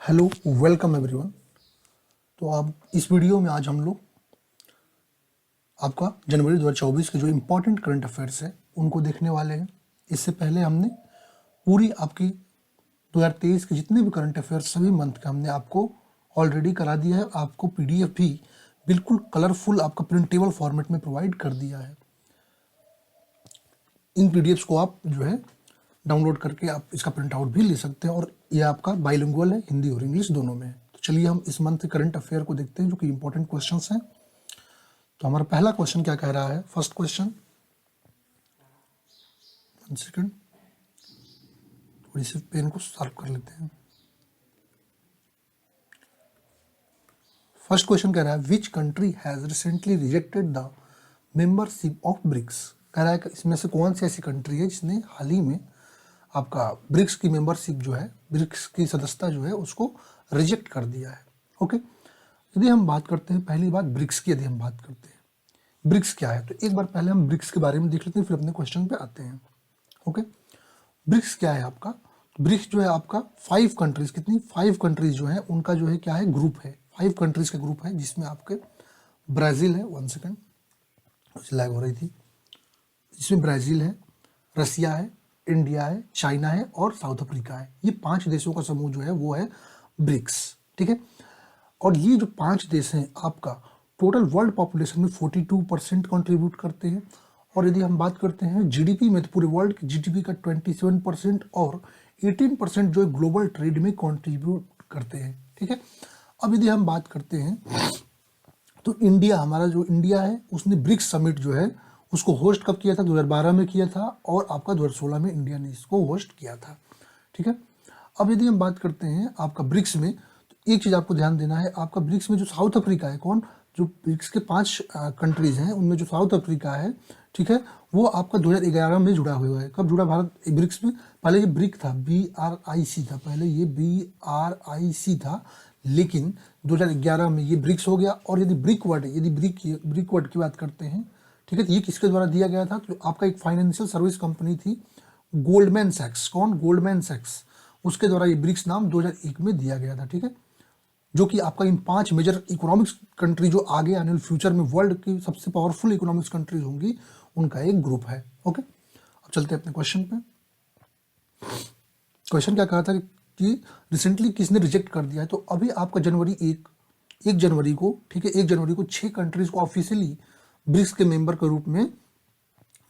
Hello, welcome everyone. तो अब इस वीडियो में आज हम लोग आपका जनवरी 2024 के जो इम्पोर्टेंट करंट अफेयर्स है उनको देखने वाले हैं। इससे पहले हमने पूरी आपकी 2023 के जितने भी करंट अफेयर्स सभी मंथ का हमने आपको ऑलरेडी करा दिया है। आपको पीडीएफ भी बिल्कुल कलरफुल आपका प्रिंटेबल फॉर्मेट में प्रोवाइड कर दिया है। इन पीडीएफ्स को आप जो है डाउनलोड करके आप इसका प्रिंट आउट भी ले सकते हैं और ये आपका बाइलिंगुअल है, हिंदी और इंग्लिश दोनों में है। तो चलिए हम इस मंथ के करंट अफेयर को देखते हैं जो कि इंपॉर्टेंट क्वेश्चंस हैं। तो हमारा पहला क्वेश्चन क्या कह रहा है? फर्स्ट क्वेश्चन, वन सेकेंड, थोड़ी सी पेन को शार्प कर लेते हैं। फर्स्ट क्वेश्चन कह रहा है which country has recently rejected the membership of BRICS. कह रहा है कि इसमें से कौन सी ऐसी कंट्री है जिसने हाल ही में आपका ब्रिक्स की मेंबरशिप जो है, ब्रिक्स की सदस्यता जो है उसको रिजेक्ट कर दिया है। ओके, यदि हम बात करते हैं पहली बात ब्रिक्स की, यदि हम बात करते हैं ब्रिक्स क्या है तो एक बार पहले हम ब्रिक्स के बारे में देख लेते हैं, फिर अपने क्वेश्चन पे आते हैं। ओके, ब्रिक्स क्या है आपका? ब्रिक्स जो है आपका 5 कंट्रीज, कितनी 5 कंट्रीज जो है उनका जो है क्या है, ग्रुप है। 5 कंट्रीज का ग्रुप है जिसमें आपके ब्राज़ील है, वन सेकेंड लैग हो रही थी, जिसमें ब्राज़ील है, रसिया है, इंडिया है, चाइना है और साउथ अफ्रीका है। ये 5 देशों का समूह जो है वो है ब्रिक्स। ठीक है, और ये जो 5 देश हैं आपका टोटल वर्ल्ड पॉपुलेशन में 42% कंट्रीब्यूट करते हैं। और यदि हम बात करते हैं जीडीपी में तो पूरे वर्ल्ड की जीडीपी का 27% और 18% जो है ग्लोबल ट्रेड में कंट्रीब्यूट करते हैं। ठीक है, अब यदि हम बात करते हैं तो इंडिया, हमारा जो इंडिया है उसने ब्रिक्स समिट जो है उसको होस्ट कब किया था? 2012 में किया था और आपका 2016 में इंडिया ने इसको होस्ट किया था। ठीक है, अब यदि हम बात करते हैं आपका ब्रिक्स में तो एक चीज़ आपको ध्यान देना है, आपका ब्रिक्स में जो साउथ अफ्रीका है, कौन, जो ब्रिक्स के 5 कंट्रीज हैं उनमें जो साउथ अफ्रीका है, ठीक है, वो आपका 2011 में जुड़ा हुआ है। कब जुड़ा भारत ब्रिक्स में? पहले ये ब्रिक था, BRIC था, पहले ये BRIC था, लेकिन 2011 में ये ब्रिक्स हो गया। और यदि ब्रिक वर्ड, यदि ब्रिक वर्ड की बात करते हैं, ठीक है, तो ये किसके द्वारा दिया गया था? तो आपका एक फाइनेंशियल सर्विस कंपनी थी गोल्डमैन सैक्स, कौन, गोल्डमैन सैक्स, उसके द्वारा ये ब्रिक्स नाम 2001 में दिया गया था। ठीक है, जो कि आपका इन 5 मेजर इकोनॉमिक्स कंट्री जो आगे आने वाले फ्यूचर में वर्ल्ड की सबसे पावरफुल इकोनॉमिक्स कंट्रीज होंगी उनका एक ग्रुप है। ओके, अब चलते हैं अपने क्वेश्चन पे। क्वेश्चन क्या कहा था कि रिसेंटली किसने रिजेक्ट कर दिया है? तो अभी आपका एक जनवरी को, ठीक है, 1 जनवरी को 6 कंट्रीज को ऑफिशियली ब्रिक्स के मेंबर के रूप में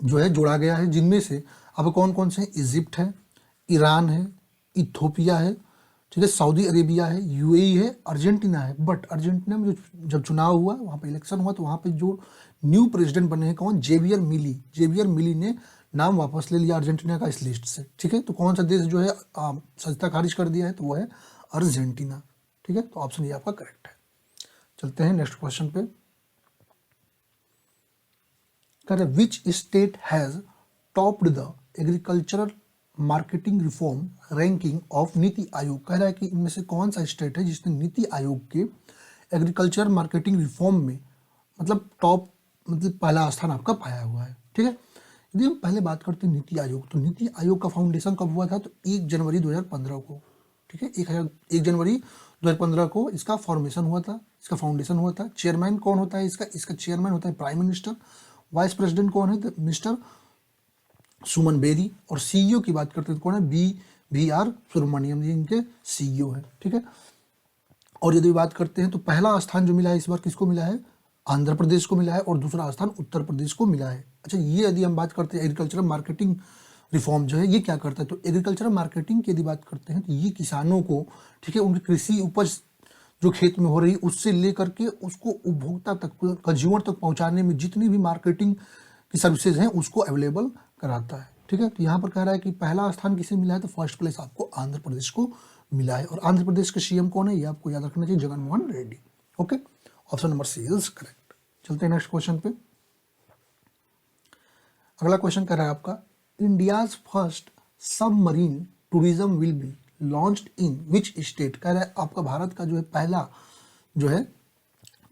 जो है जोड़ा गया है, जिनमें से अब कौन कौन से हैं? इजिप्ट है, ईरान है, इथोपिया है, ठीक है, सऊदी अरेबिया है, यूएई है, अर्जेंटीना है। बट अर्जेंटीना में जो जब चुनाव हुआ, वहाँ पे इलेक्शन हुआ, तो वहाँ पे जो न्यू प्रेसिडेंट बने हैं कौन? जेवियर मिली ने नाम वापस ले लिया अर्जेंटीना का इस लिस्ट से। ठीक है, तो कौन सा देश जो है सदस्यता खारिज कर दिया है? तो वो है अर्जेंटीना। ठीक है, तो ऑप्शन ये आपका करेक्ट है। चलते हैं नेक्स्ट क्वेश्चन पे। कह रहे which state has topped the agricultural marketing reform ranking of NITI Aayog. कह रहा है कि इनमें से कौन सा स्टेट है जिसने नीति आयोग के एग्रीकल्चर मार्केटिंग रिफॉर्म में मतलब टॉप, मतलब पहला स्थान आपका पाया हुआ है। ठीक है, यदि हम पहले बात करते हैं नीति आयोग, तो नीति आयोग का फाउंडेशन कब हुआ था? तो 1 जनवरी 2015 को। ठीक है, 1 जनवरी 2015 को इसका फॉर्मेशन हुआ था, इसका फाउंडेशन हुआ था। चेयरमैन कौन होता है इसका चेयरमैन होता है प्राइम मिनिस्टर। वाइस प्रेसिडेंट कौन है? मिस्टर सुमन बेरी। और सीईओ की बात करते हैं कौन है? BVR सुब्रमण्यम जी इनके सीईओ है। ठीक है, और यदि बात करते हैं तो पहला स्थान जो मिला है इस बार किसको मिला है? आंध्र प्रदेश को मिला है और दूसरा स्थान उत्तर प्रदेश को मिला है। अच्छा, ये यदि हम बात करते हैं एग्रीकल्चरल मार्केटिंग रिफॉर्म जो है ये क्या करता है? तो एग्रीकल्चरल मार्केटिंग की यदि बात करते हैं तो ये किसानों को, ठीक है, उनकी कृषि उपज जो खेत में हो रही उससे लेकर के उसको उपभोक्ता तक, कंज्यूमर तक पहुंचाने में जितनी भी मार्केटिंग की सर्विसेज हैं उसको अवेलेबल कराता है। ठीक है, तो यहाँ पर कह रहा है कि पहला स्थान किसे मिला है? तो फर्स्ट प्लेस आपको आंध्र प्रदेश को मिला है। और आंध्र प्रदेश के सीएम कौन है? ये आपको याद रखना चाहिए, Jaganmohan Reddy. Okay, option number C is correct. चलते हैं नेक्स्ट क्वेश्चन पे। अगला क्वेश्चन कह रहा है आपका India's first submarine tourism will be launched in which state. कह रहा है आपका भारत का जो है पहला जो है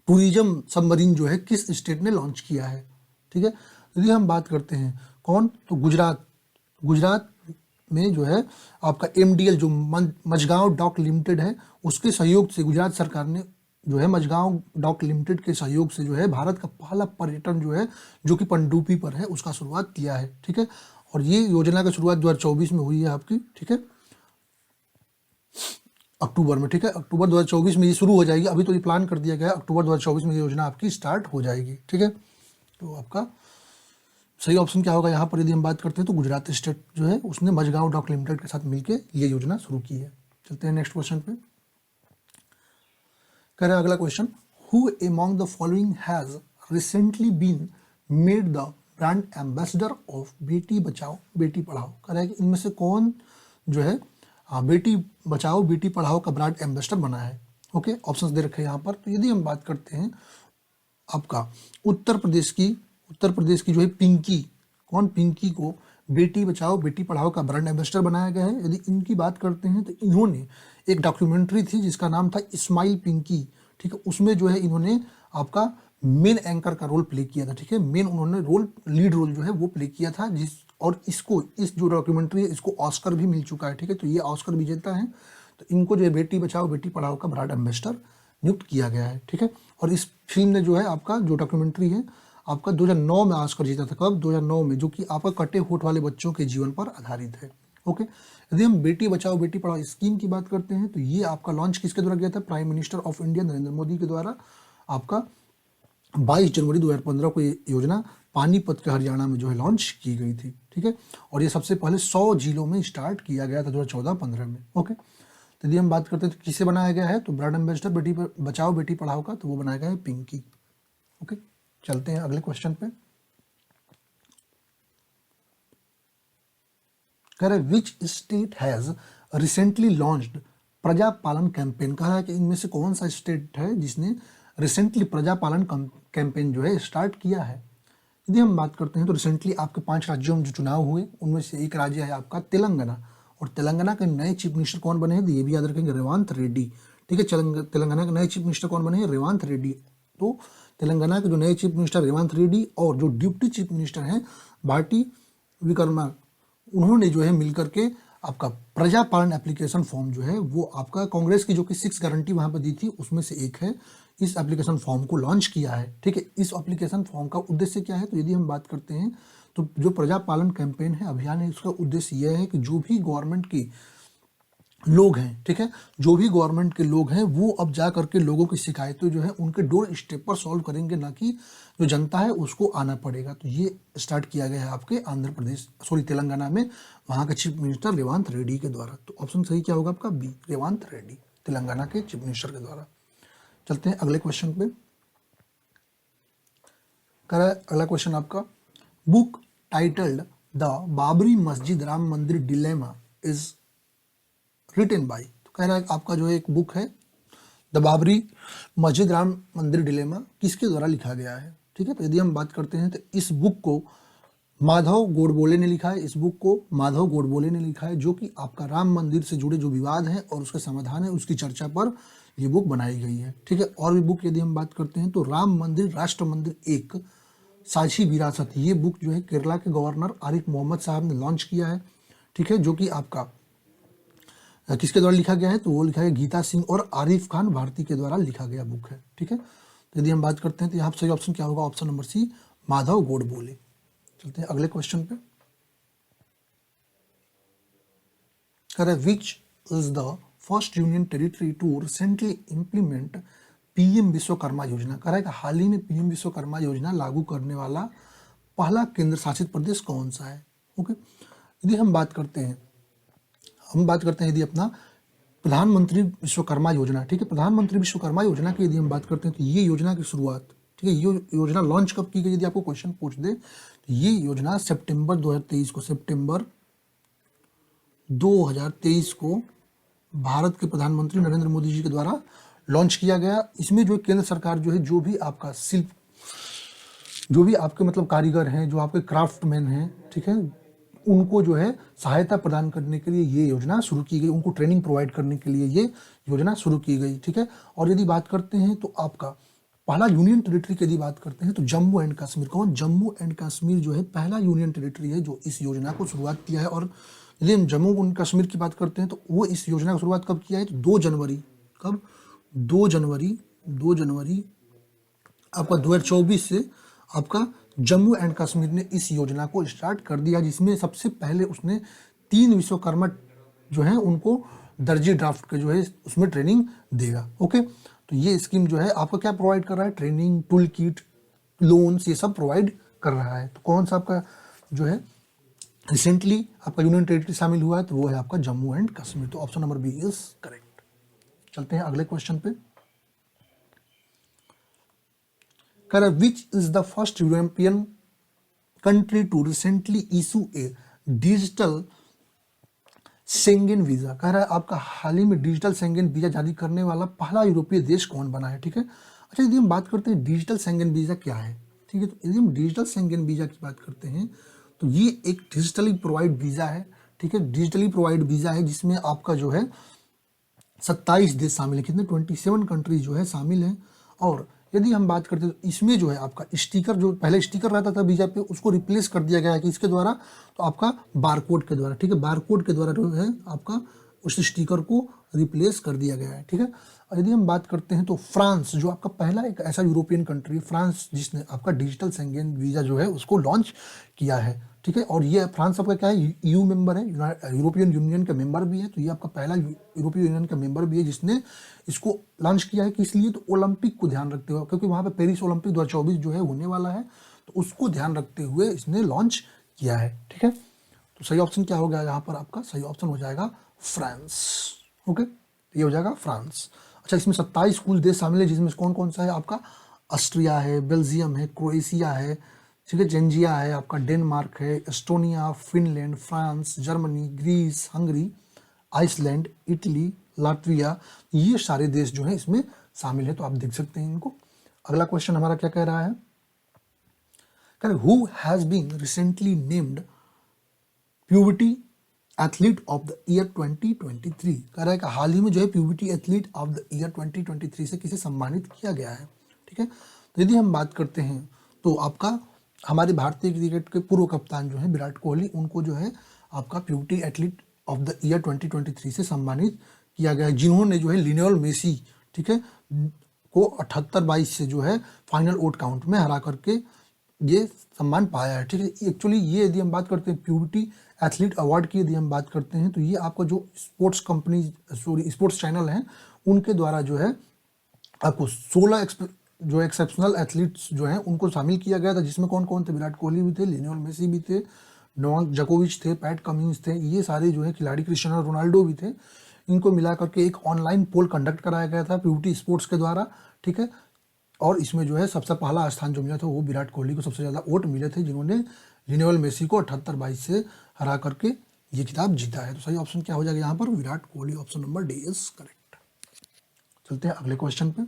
टूरिज्म सबमरीन जो है किस स्टेट ने लॉन्च किया है? ठीक है, यदि हम बात करते हैं कौन, तो गुजरात में जो है आपका MDL जो मझगांव डॉक लिमिटेड है, उसके सहयोग से गुजरात सरकार ने जो है मझगांव डॉक लिमिटेड के सहयोग से जो है भारत का पहला पर्यटन जो है जो कि पनडुब्बी पर है उसका शुरुआत किया है। ठीक है, और ये योजना की शुरुआत 2024 में हुई है आपकी। ठीक है, अक्टूबर में। ठीक है, अक्टूबर 2024 में ये शुरू हो जाएगी। अभी तो ये प्लान कर दिया गया है, अक्टूबर 2024 में ये योजना आपकी स्टार्ट हो जाएगी। ठीक है, तो आपका सही ऑप्शन क्या होगा यहाँ पर यदि हम बात करते हैं तो गुजरात स्टेट जो है उसने मझगांव डॉक लिमिटेड के साथ मिलकर ये योजना शुरू की है। चलते हैं नेक्स्ट क्वेश्चन पे। कह रहा है अगला question, who among the following has recently been made the brand ambassador of Beti Bachao Beti Padhao. कह रहा है कि इनमें से कौन जो है बेटी बचाओ बेटी पढ़ाओ का ब्रांड एम्बेसडर बना है। ओके, ऑप्शंस दे रखे हैं यहाँ पर। तो यदि हम बात करते हैं आपका उत्तर प्रदेश की जो है पिंकी, कौन पिंकी को बेटी बचाओ बेटी पढ़ाओ का ब्रांड एम्बेसडर बनाया गया है। यदि इनकी बात करते हैं तो इन्होंने एक डॉक्यूमेंट्री थी जिसका नाम था स्माइल पिंकी। ठीक है, उसमें जो है इन्होंने आपका मेन एंकर का रोल प्ले किया था। ठीक है, मेन उन्होंने लीड रोल जो है वो प्ले किया था और इस जो डॉक्यूमेंट्री है इसको ऑस्कर भी मिल चुका है। ठीक है, तो ये ऑस्कर विजेता है। तो इनको जो है बेटी बचाओ बेटी पढ़ाओ का ब्रांड एम्बेसडर नियुक्त किया गया है। ठीक है, और इस फिल्म ने जो है आपका जो डॉक्यूमेंट्री है आपका 2009 में ऑस्कर जीता था। कब? 2009 में, जो कि आपका कटे होठ वाले बच्चों के जीवन पर आधारित है। ओके, यदि हम बेटी बचाओ बेटी पढ़ाओ स्कीम की बात करते हैं तो ये आपका लॉन्च किसके द्वारा किया था? Prime minister of India Narendra Modi के द्वारा आपका 22 जनवरी 2015 को ये योजना पानीपत के हरियाणा में जो है लॉन्च की गई थी। ठीक है, और ये सबसे पहले 100 जिलों में स्टार्ट किया गया था 2014-15 में। ओके, तो यदि हम बात करते हैं तो किसे बनाया गया है तो ब्रांड एम्बेसडर बेटी बचाओ बेटी पढ़ाओ का तो वो बनाया गया है पिंकी। ओके, चलते हैं अगले क्वेश्चन पे। कह रहे which state has recently launched प्रजा पालन कैंपेन। कह रहा है कि इनमें से कौन सा स्टेट है जिसने रिसेंटली प्रजा पालन कैंपेन जो है स्टार्ट किया है। यदि हम बात करते हैं तो रिसेंटली आपके 5 राज्यों में जो चुनाव हुए उनमें से एक राज्य है आपका तेलंगाना, और तेलंगाना के नए चीफ मिनिस्टर कौन बने हैं? तो ये भी याद रखेंगे, रेवंत रेड्डी। ठीक है, तेलंगाना के नए चीफ मिनिस्टर कौन बने हैं? रेवंत रेड्डी। तो तेलंगाना के जो नए चीफ मिनिस्टर रेवंत रेड्डी और जो डिप्टी चीफ मिनिस्टर हैं भाटी विक्रमा, उन्होंने जो है मिलकर के आपका प्रजा पालन एप्लीकेशन फॉर्म जो है वो आपका कांग्रेस की जो कि 6 गारंटी वहां पर दी थी उसमें से एक है, इस एप्लीकेशन फॉर्म को लॉन्च किया है। ठीक है, इस एप्लीकेशन फॉर्म का उद्देश्य क्या है? तो यदि हम बात करते हैं तो जो प्रजा पालन कैंपेन है, अभियान है, इसका उद्देश्य यह है कि जो भी गवर्नमेंट की लोग हैं, ठीक है, जो भी गवर्नमेंट के लोग हैं वो अब जा करके लोगों की शिकायतें जो है उनके डोर स्टेप पर सॉल्व करेंगे, ना कि जो जनता है उसको आना पड़ेगा। तो ये स्टार्ट किया गया है आपके तेलंगाना में, वहाँ के चीफ मिनिस्टर रेवंत रेड्डी के द्वारा। तो ऑप्शन सही क्या होगा आपका? बी, रेवंत रेड्डी, तेलंगाना के चीफ मिनिस्टर के द्वारा। चलते हैं अगले क्वेश्चन पे। अगला क्वेश्चन आपका, बुक टाइटल्ड द बाबरी मस्जिद राम मंदिर डिलेमा इज रिटन बाय। तो कह रहा है आपका जो है एक बुक है द बाबरी मस्जिद राम मंदिर डिलेमा किसके द्वारा लिखा गया है। ठीक है, तो यदि हम बात करते हैं तो इस बुक को माधव गोडबोले ने लिखा है। इस बुक को माधव गोडबोले ने लिखा है, जो कि आपका राम मंदिर से जुड़े जो विवाद हैं और उसका समाधान है उसकी चर्चा पर ये बुक बनाई गई है। ठीक है, और भी बुक यदि हम बात करते हैं तो राम मंदिर राष्ट्र मंदिर एक साझी विरासत, ये बुक जो है केरला के गवर्नर आरिफ मोहम्मद साहब ने लॉन्च किया है। ठीक है, जो कि आपका किसके द्वारा लिखा गया है? तो वो लिखा गया गीता सिंह और आरिफ खान भारती के द्वारा लिखा गया बुक है। ठीक है, तो यदि हम बात करते हैं तो यहाँ सही ऑप्शन क्या होगा? Option number C, Madhav Godbole. चलते हैं अगले क्वेश्चन पे। कह रहा है which is the first union territory to recently implement PM Vishwakarma Yojana. कह रहा है कि हाल ही में पीएम विश्वकर्मा योजना लागू करने वाला पहला केंद्र शासित प्रदेश कौन सा है। ओके, यदि हम बात करते हैं यदि अपना प्रधानमंत्री विश्वकर्मा योजना। ठीक है, प्रधानमंत्री विश्वकर्मा योजना की यदि हम बात करते हैं तो ये योजना की शुरुआत, ठीक है, ये योजना लॉन्च कब की गई? यदि आपको क्वेश्चन पूछ दे तो ये योजना सितंबर 2023 को भारत के प्रधानमंत्री नरेंद्र मोदी जी के द्वारा लॉन्च किया गया। इसमें जो केंद्र सरकार जो है जो भी आपका शिल्प, जो भी आपके मतलब कारीगर हैं, जो आपके क्राफ्टमैन हैं, ठीक है, उनको जो है सहायता प्रदान करने के लिए ये योजना शुरू की गई, उनको ट्रेनिंग प्रोवाइड करने के लिए ये योजना शुरू की गई। ठीक है, और यदि बात करते हैं तो आपका पहला यूनियन टेरिटरी की यदि बात करते हैं तो जम्मू एंड कश्मीर। कौन? जम्मू एंड कश्मीर जो है पहला यूनियन टेरिटरी है जो इस योजना को शुरुआत किया है और यदि हम जम्मू एंड कश्मीर की बात करते हैं तो वो इस योजना की शुरुआत कब किया है, तो 2 जनवरी, कब, 2 जनवरी आपका 2024 से आपका जम्मू एंड कश्मीर ने इस योजना को स्टार्ट कर दिया, जिसमें सबसे पहले उसने 3 विश्वकर्मा जो है उनको दर्जी ड्राफ्ट के जो है उसमें ट्रेनिंग देगा। ओके, तो ये स्कीम जो है आपका क्या प्रोवाइड कर रहा है, ट्रेनिंग, टूल किट, लोन्स, ये सब प्रोवाइड कर रहा है। तो कौन सा आपका जो है रिसेंटली आपका यूनियन टेरिटरी शामिल हुआ है, तो वो है आपका जम्मू एंड कश्मीर। तो option number B is correct. चलते हैं अगले क्वेश्चन पे। कह रहा है which is the first European country to recently issue a digital Schengen visa. कह रहा है आपका हाल ही में डिजिटल शेंगेन वीजा जारी करने वाला पहला यूरोपीय देश कौन बना है। ठीक है, अच्छा यदि हम बात करते हैं डिजिटल शेंगेन वीजा क्या है, ठीक है, तो यदि हम डिजिटल शेंगेन वीजा की बात करते हैं तो ये एक डिजिटली प्रोवाइड वीजा है। ठीक है, डिजिटली प्रोवाइड वीजा है जिसमें आपका जो है 27 देश शामिल है, कितने, 27 कंट्रीज जो है शामिल हैं। और यदि हम बात करते हैं तो इसमें जो है आपका स्टिकर, जो पहले स्टिकर रहता था वीजा पे, उसको रिप्लेस कर दिया गया है कि इसके द्वारा, तो आपका बारकोड के द्वारा, ठीक है, बारकोड के द्वारा जो है आपका उस स्टिकर को रिप्लेस कर दिया गया है। ठीक है, और यदि हम बात करते हैं तो फ्रांस जो आपका पहला एक ऐसा यूरोपियन कंट्री, फ्रांस, जिसने आपका डिजिटल शेंगेन वीजा जो है उसको लॉन्च किया है। ठीक है, और ये फ्रांस आपका क्या है, ईयू मेंबर है, यूरोपियन यूनियन का मेंबर भी है। तो ये आपका पहला यूरोपीय यूनियन का मेंबर भी है जिसने इसको लॉन्च किया है। किस लिए, तो ओलंपिक को ध्यान रखते हुए, क्योंकि वहाँ पे पेरिस ओलंपिक 2024 जो है होने वाला है, तो उसको ध्यान रखते हुए इसने लॉन्च किया है। ठीक है, तो सही ऑप्शन क्या हो गया यहाँ पर, आपका सही ऑप्शन हो जाएगा फ्रांस। ओके, ये हो जाएगा फ्रांस। अच्छा, इसमें 27 कुल देश शामिल है, जिसमें कौन कौन सा है, आपका ऑस्ट्रिया है, बेल्जियम है, क्रोएशिया है, ठीक है, जेंजिया है, आपका डेनमार्क है, Estonia, Finland, France, Germany, Greece, Hungary, Iceland, Italy, Latvia, ये सारे देश जो हैं इसमें शामिल है। तो आप देख सकते हैं इनको। अगला क्वेश्चन हमारा क्या कह रहा है, कह रहे who has been recently named puberty athlete of the year 2023। कह रहा है कि हाल ही में जो है puberty athlete of the year 2023 से किसे सम्मानित किया गया है। ठीक है, तो यदि हम बात करते हैं तो आपका हमारे भारतीय क्रिकेट के पूर्व कप्तान जो है विराट कोहली, उनको जो है आपका puberty athlete of the year 2023 से सम्मानित किया गया है, जिन्होंने जो है लियोनेल मेसी, ठीक है, को 78-22 से जो है फाइनल वोट काउंट में हरा करके ये सम्मान पाया है। ठीक है, एक्चुअली ये यदि हम बात करते हैं प्यूबर्टी एथलीट अवार्ड की, यदि हम बात करते हैं तो ये आपका जो sports company, sorry sports channel हैं, उनके द्वारा जो है आपको 16 जो एक्सेप्शनल एथलीट्स जो हैं उनको शामिल किया गया था, जिसमें कौन कौन थे, विराट कोहली भी थे, लियोनेल मेसी भी थे, नोवाक जोकोविच थे, पैट कमिंस थे, ये सारे जो है खिलाड़ी, क्रिस्टियानो रोनाल्डो भी थे। इनको मिला करके एक ऑनलाइन पोल कंडक्ट कराया गया था प्यूबर्टी स्पोर्ट्स के द्वारा। ठीक है, और इसमें जो है सबसे पहला स्थान जो मिला था वो विराट कोहली को सबसे ज़्यादा वोट मिले थे, जिन्होंने लियोनेल मेसी को 78-22 से हरा करके ये खिताब जीता है। तो सही ऑप्शन क्या हो जाएगा यहाँ पर, Virat Kohli. Option number D is correct. चलते हैं अगले क्वेश्चन पे।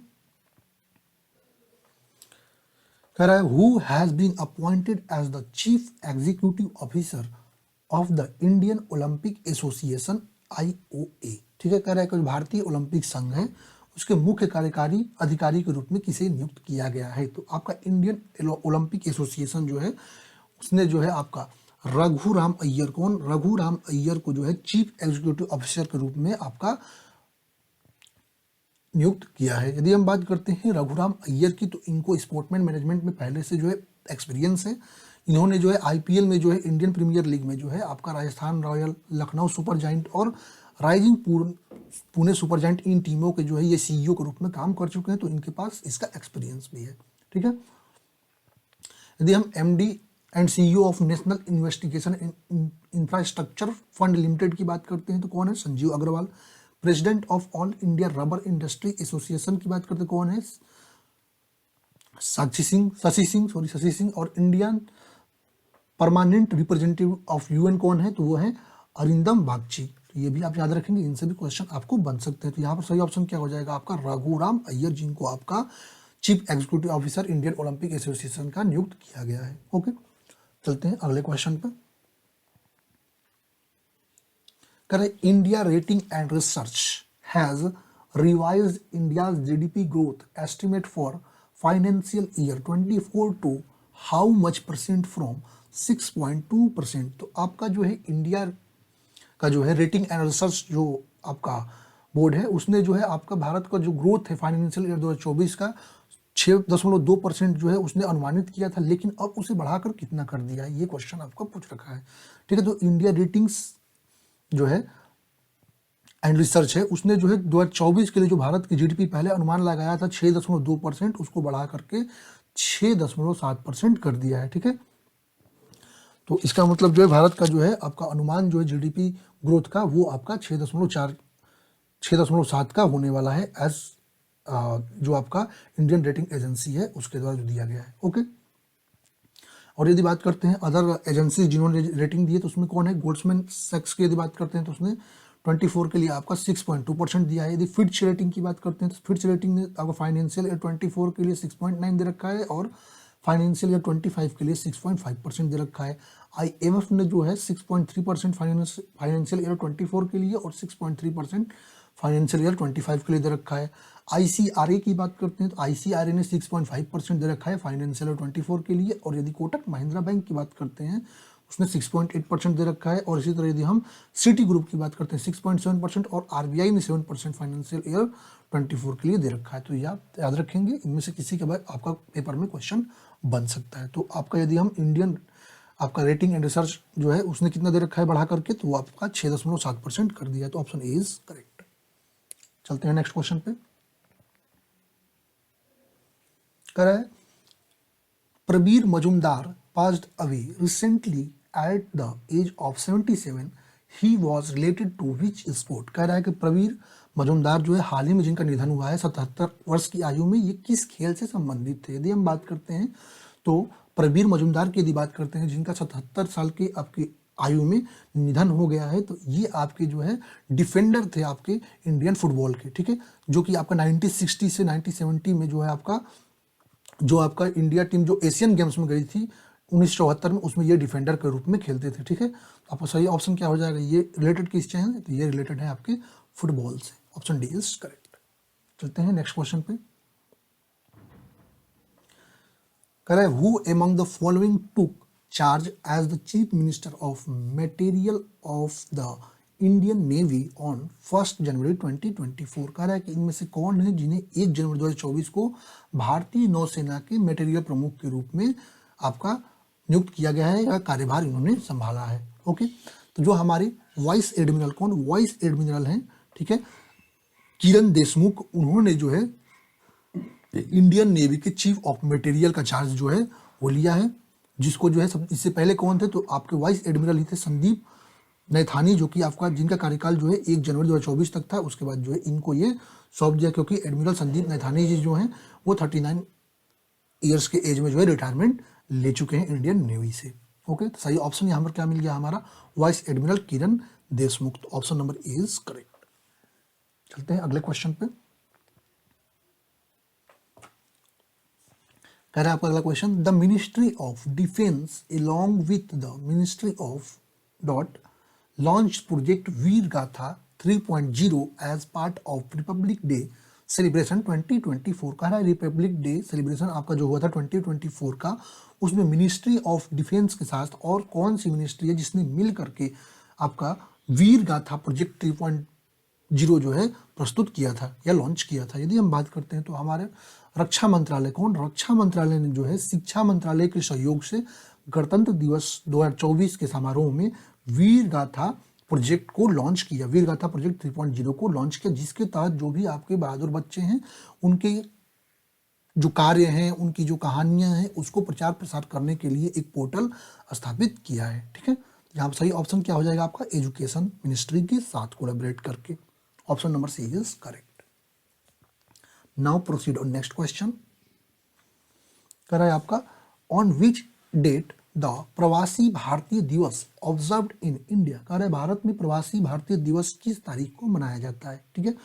कह रहा है who has been appointed as the chief executive officer of the Indian Olympic Association IOA। ठीक है, कह रहा है कि भारतीय ओलंपिक संघ है उसके मुख्य कार्यकारी अधिकारी के रूप में किसे नियुक्त किया गया है। तो आपका इंडियन ओलंपिक एसोसिएशन जो है उसने जो है आपका रघुराम अय्यर, कौन, रघुराम अय्यर को जो है चीफ एग्जीक्यूटिव ऑफिसर के रूप में आपका नियुक्त किया है। यदि हम बात करते हैं रघुराम अय्यर की, तो इनको स्पोर्ट्समैन मैनेजमेंट में पहले से जो है एक्सपीरियंस है। इन्होंने जो है IPL में जो है इंडियन प्रीमियर लीग में जो है आपका Rajasthan royal, Lucknow super giant और राइजिंग पुणे सुपर जायंट, इन टीमों के जो है ये CEO के रूप में काम कर चुके हैं, तो इनके पास इसका एक्सपीरियंस भी है। ठीक है, यदि हम MD and CEO of national investigation infrastructure fund limited की बात करते हैं तो कौन है, Sanjeev Agrawal. President of all India rubber industry association की बात करते हैं कौन है, शशि सिंह। और Indian permanent representative of UN कौन है, तो वो है अरिंदम बागची। तो ये भी आप याद रखेंगे, इनसे भी क्वेश्चन आपको बन सकते हैं। तो यहाँ पर सही ऑप्शन क्या हो जाएगा आपका, रघुराम अय्यर, जिनको आपका chief executive officer Indian Olympic association का नियुक्त किया गया है। ओके, चलते हैं अगले क्वेश्चन पे। करें India rating and research has revised India's GDP growth estimate for financial year 24 to how much % from 6.2%। तो आपका जो है इंडिया का जो है रेटिंग एंड रिसर्च जो आपका बोर्ड है, उसने जो है आपका भारत का जो ग्रोथ है फाइनेंशियल ईयर 2024 का 6.2% जो है उसने अनुमानित किया था, लेकिन अब उसे बढ़ाकर कितना कर दिया है, ये क्वेश्चन आपका पूछ रखा है। ठीक है, तो इंडिया रेटिंग्स जो है एंड रिसर्च है, उसने जो है 2024 के लिए जो भारत की जीडीपी पहले अनुमान लगाया था 6.2%, उसको बढ़ा करके 6.7% कर दिया है। ठीक है, तो इसका मतलब जो है भारत का जो है आपका अनुमान जो है जीडीपी ग्रोथ का वो आपका 6.7 का होने वाला है, एज जो आपका इंडियन रेटिंग एजेंसी है उसके द्वारा जो दिया गया है। ओके, और यदि बात करते हैं अदर एजेंसी जिन्होंने रेटिंग दी है तो उसमें कौन है, गोल्ड्समैन सैक्स की यदि बात करते हैं तो उसने 24 के लिए आपका 6.2% दिया है। यदि फिच रेटिंग की बात करते हैं तो फिच रेटिंग ने आपको फाइनेंशियल ईयर 24 के लिए 6.9 दे रखा है और फाइनेंशियल ईयर 25 के लिए 6.5% दे रखा है। IMF ने जो है 6.3% फाइनेंशियल ईयर 24 के लिए और 6.3% फाइनेंशियल ईयर 25 के लिए दे रखा है। ICRA की बात करते हैं तो ICRA ने 6.5% दे रखा है फाइनेंशियल ईयर 24 के लिए, और यदि कोटक महिंद्रा बैंक की बात करते हैं उसने 6.8% दे रखा है, और इसी तरह यदि हम सिटी ग्रुप की बात करते हैं 6.7% और RBI ने 7% फाइनेंशियल ईयर 24 के लिए दे रखा है। तो ये आप याद रखेंगे, इनमें से किसी के बाद आपका पेपर में क्वेश्चन बन सकता है। तो आपका यदि हम इंडियन आपका रेटिंग एंड रिसर्च जो है उसने कितना दे रखा है बढ़ा करके, तो वो आपका 6.7% कर दिया, तो ऑप्शन ए इज करेक्ट। चलते हैं नेक्स्ट क्वेश्चन पे। कह रहा है Prabir Majumdar passed away recently at the age of 77. He was related to which sport? कह रहा है कि प्रबीर मजुमदार जो है हाल ही में जिनका निधन हुआ है 77 वर्ष की आयु में, ये किस खेल से संबंधित थे। यदि हम बात करते हैं तो प्रबीर मजुमदार की यदि बात करते हैं जिनका 77 साल की आपकी आयु में निधन हो गया है, तो ये आपके जो है डिफेंडर थे आपके इंडियन फुटबॉल के। ठीक है, जो कि आपका 1960 से 1970 में जो है आपका इंडिया टीम जो एशियन गेम्स में गई थी 1974 में, उसमें ये डिफेंडर के रूप में खेलते थे। ठीक है, तो आपका सही ऑप्शन क्या हो जाएगा, ये रिलेटेड किससे हैं, तो ये रिलेटेड है आपके फुटबॉल से, ऑप्शन डी इज करेक्ट। चलते हैं नेक्स्ट क्वेश्चन पे। कह रहा है who among the following took charge as the chief minister of material of the Indian navy on 1 January 2024। कह रहा है कि इनमें से कौन है जिन्हें 1 जनवरी 2024 को भारतीय नौसेना के मटेरियल प्रमुख के रूप में आपका नियुक्त किया गया है या कार्यभार इन्होंने संभाला है। ओके, तो जो हमारे वाइस एडमिरल वाइस एडमिरल हैं, ठीक है, किरण देशमुख, उन्होंने जो है इंडियन नेवी के चीफ ऑफ मटेरियल का चार्ज जो है वो लिया है, जिसको जो है सब इससे पहले कौन थे, तो आपके वाइस एडमिरल ही थे संदीप नैथानी, जो कि आपका जिनका कार्यकाल जो है 1 जनवरी 2024 तक था। उसके बाद जो है इनको ये सौंप दिया, क्योंकि एडमिरल संदीप नैथानी जी जो हैं वो 39 ईयर्स के एज में जो है रिटायरमेंट ले चुके हैं इंडियन नेवी से। ओके, तो सही ऑप्शन यहाँ पर क्या मिल गया हमारा, वाइस एडमिरल किरण देशमुख, तो option number A is correct. चलते हैं अगले क्वेश्चन पे। कह रहा है आपका अगला question, the ministry of defence along with the ministry of launch project Veer Gatha 3.0 as part of Republic Day celebration 2024। कह रहा है रिपब्लिक डे सेलिब्रेशन आपका जो हुआ था 2024 का, उसमें मिनिस्ट्री ऑफ डिफेंस के साथ और कौन सी मिनिस्ट्री है जिसने मिल करके आपका वीर गाथा प्रोजेक्ट 3.0 जो है प्रस्तुत किया था या लॉन्च किया था। यदि हम बात करते हैं तो हमारे रक्षा मंत्रालय रक्षा मंत्रालय ने जो है शिक्षा मंत्रालय के सहयोग से गणतंत्र दिवस 2024 के समारोह में वीर गाथा प्रोजेक्ट को लॉन्च किया, वीर गाथा प्रोजेक्ट 3.0 को लॉन्च किया, जिसके तहत जो भी आपके बहादुर बच्चे हैं उनके जो कार्य हैं, उनकी जो कहानियां हैं, उसको प्रचार प्रसार करने के लिए एक पोर्टल स्थापित किया है। ठीक है, यहाँ पर सही ऑप्शन क्या हो जाएगा आपका, एजुकेशन मिनिस्ट्री के साथ कोलैबोरेट करके, option number C is correct. Now proceed on next question. कह रहा है आपका ऑन विच डेट द प्रवासी भारतीय दिवस ऑब्जर्व्ड इन इंडिया। कह रहा है भारत में प्रवासी भारतीय दिवस किस तारीख को मनाया जाता है। ठीक है,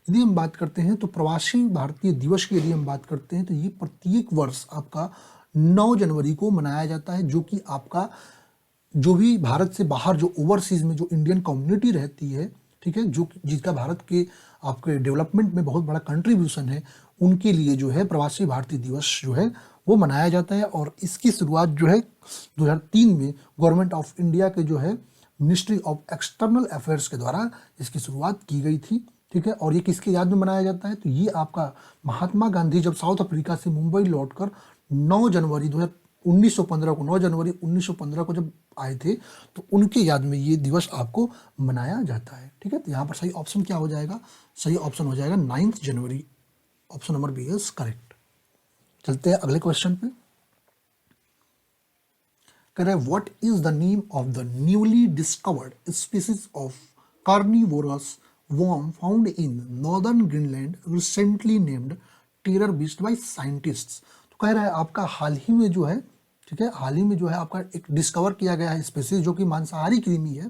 यदि हम बात करते हैं तो प्रवासी भारतीय दिवस की यदि हम बात करते हैं तो ये प्रत्येक वर्ष आपका 9 जनवरी को मनाया जाता है, जो कि आपका जो भी भारत से बाहर जो ओवरसीज में जो इंडियन कम्युनिटी रहती है, ठीक है, जो जिसका भारत के आपके डेवलपमेंट में बहुत बड़ा कंट्रीब्यूशन है, उनके लिए जो है प्रवासी भारतीय दिवस जो है वो मनाया जाता है। और इसकी शुरुआत जो है 2003 में गवर्नमेंट ऑफ इंडिया के जो है मिनिस्ट्री ऑफ एक्सटर्नल अफेयर्स के द्वारा इसकी शुरुआत की गई थी, ठीक है। और ये किसके याद में मनाया जाता है, तो ये आपका महात्मा गांधी जब साउथ अफ्रीका से मुंबई लौटकर 9 जनवरी 1915 को 9 जनवरी 1915 को जब आए थे, तो उनके याद में ये दिवस आपको मनाया जाता है, ठीक है। तो यहाँ पर सही ऑप्शन क्या हो जाएगा, सही ऑप्शन हो जाएगा 9 जनवरी, option number B is correct. चलते हैं अगले क्वेश्चन पे। कह रहे what is the name of the newly discovered species of carnivorous worm found in northern Greenland recently named terror beast by scientists। तो कह रहा है आपका हाल ही में जो है, ठीक है, हाल ही में जो है आपका एक डिस्कवर किया गया है स्पीसीज जो कि मांसाहारी कृमि है,